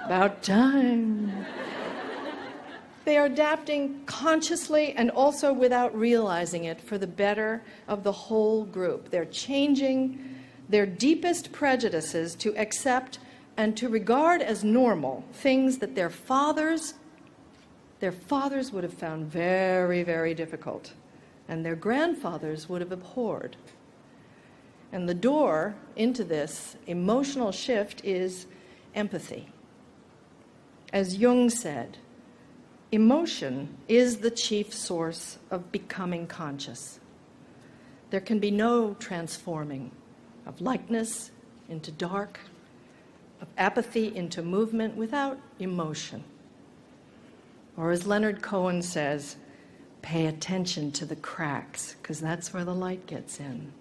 About time. They are adapting consciously and also without realizing it for the better of the whole group. They're changing their deepest prejudices to accept and to regard as normal things that their fathers would have found very, very difficult, and their grandfathers would have abhorred. And the door into this emotional shift is empathy. As Jung said, emotion is the chief source of becoming conscious. There can be no transforming of lightness into dark, of apathy into movement without emotion. Or as Leonard Cohen says, pay attention to the cracks, because that's where the light gets in.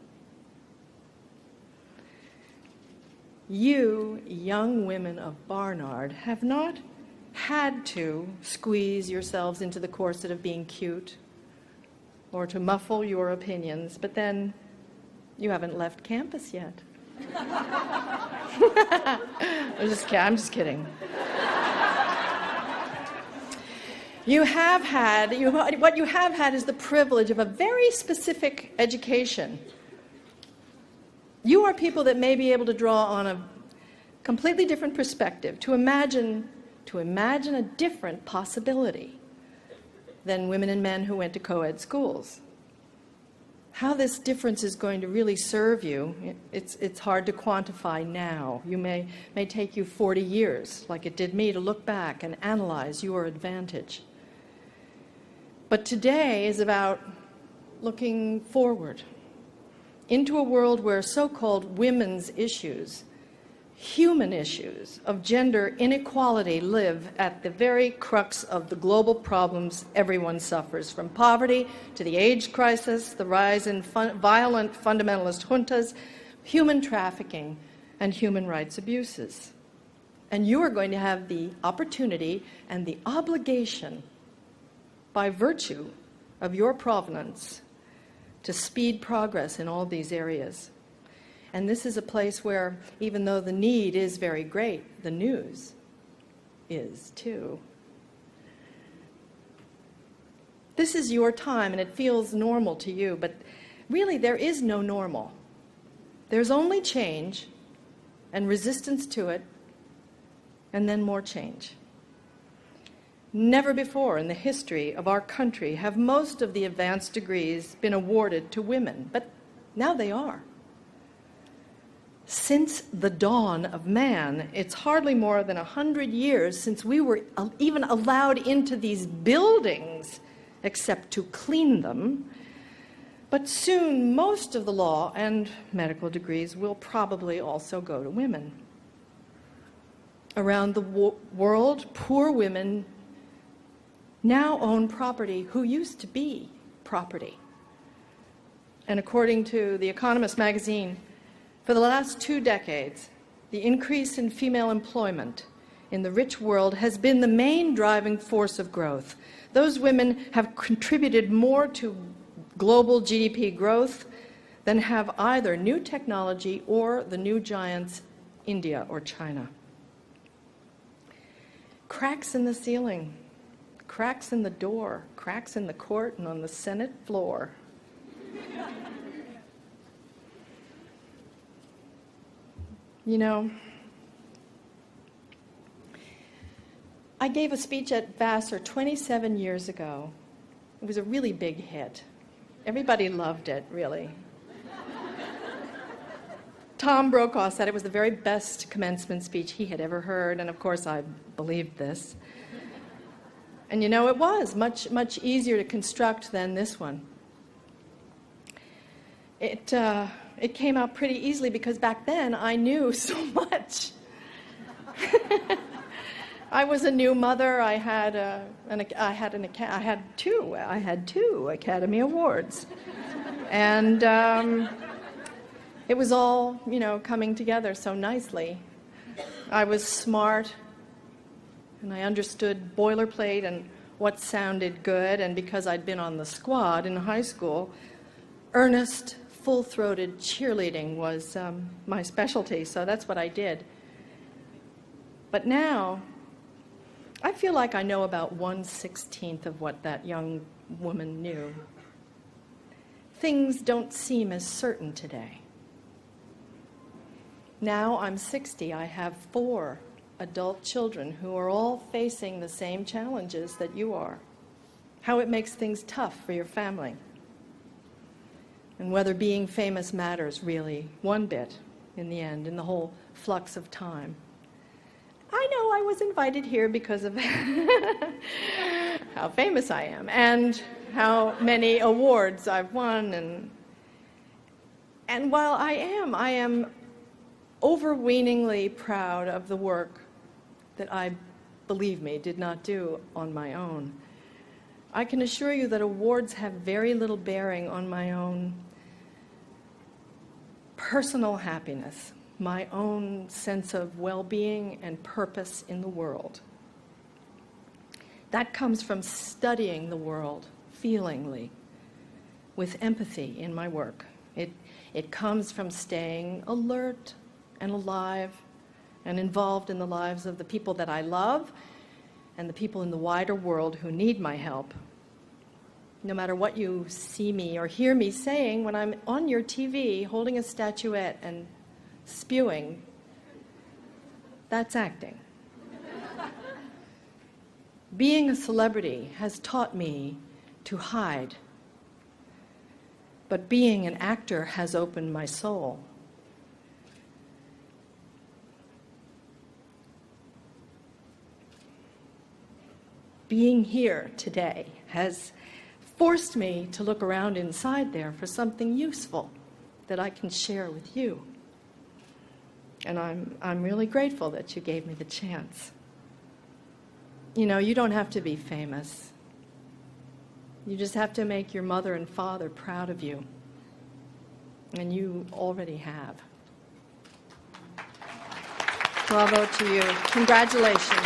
You, young women of Barnard, have not had to squeeze yourselves into the corset of being cute or to muffle your opinions, but then you haven't left campus yet. I'm just kidding. What you have had is the privilege of a very specific education. You are people that may be able to draw on a completely different perspective, to imagine a different possibility than women and men who went to co-ed schools. How this difference is going to really serve you, it's hard to quantify now. You may take you 40 years, like it did me, to look back and analyze your advantage. But today is about looking forward into a world where so-called women's issues, human issues of gender inequality live at the very crux of the global problems everyone suffers, from poverty to the AIDS crisis, the rise in violent fundamentalist juntas, human trafficking, and human rights abuses. And you are going to have the opportunity and the obligation, by virtue of your provenance, to speed progress in all these areas. And this is a place where, even though the need is very great, the news is too. This is your time, and it feels normal to you, but really there is no normal. There's only change and resistance to it, and then more change. Never before in the history of our country have most of the advanced degrees been awarded to women, but now they are. Since the dawn of man, it's hardly more than 100 years since we were even allowed into these buildings, except to clean them. But soon, most of the law and medical degrees will probably also go to women. Around the world, poor women now own property who used to be property. And according to The Economist magazine, for the last 2 decades, the increase in female employment in the rich world has been the main driving force of growth. Those women have contributed more to global GDP growth than have either new technology or the new giants, India or China. Cracks in the ceiling, cracks in the door, cracks in the court and on the Senate floor. You know, I gave a speech at Vassar 27 years ago. It was a really big hit. Everybody loved it, really. Tom Brokaw said it was the very best commencement speech he had ever heard, and of course I believed this. And you know, it was much, much easier to construct than this one. It came out pretty easily because back then I knew so much. I was a new mother. I had two Academy Awards, and it was all, you know, coming together so nicely. I was smart, and I understood boilerplate and what sounded good. And because I'd been on the squad in high school, earnest, full-throated cheerleading was my specialty. So that's what I did. But now, I feel like I know about 1/16 of what that young woman knew. Things don't seem as certain today. Now I'm 60. I have 4 adult children who are all facing the same challenges that you are. How it makes things tough for your family. And whether being famous matters really one bit in the end, in the whole flux of time. I know I was invited here because of how famous I am and how many awards I've won. And while I am overweeningly proud of the work that I, believe me, did not do on my own. I can assure you that awards have very little bearing on my own personal happiness, my own sense of well-being and purpose in the world. That comes from studying the world feelingly, with empathy in my work. It comes from staying alert and alive and involved in the lives of the people that I love and the people in the wider world who need my help. No matter what you see me or hear me saying when I'm on your TV holding a statuette and spewing, that's acting. Being a celebrity has taught me to hide, but being an actor has opened my soul. Being here today has forced me to look around inside there for something useful that I can share with you. And I'm really grateful that you gave me the chance. You know, you don't have to be famous. You just have to make your mother and father proud of you. And you already have. Bravo to you. Congratulations.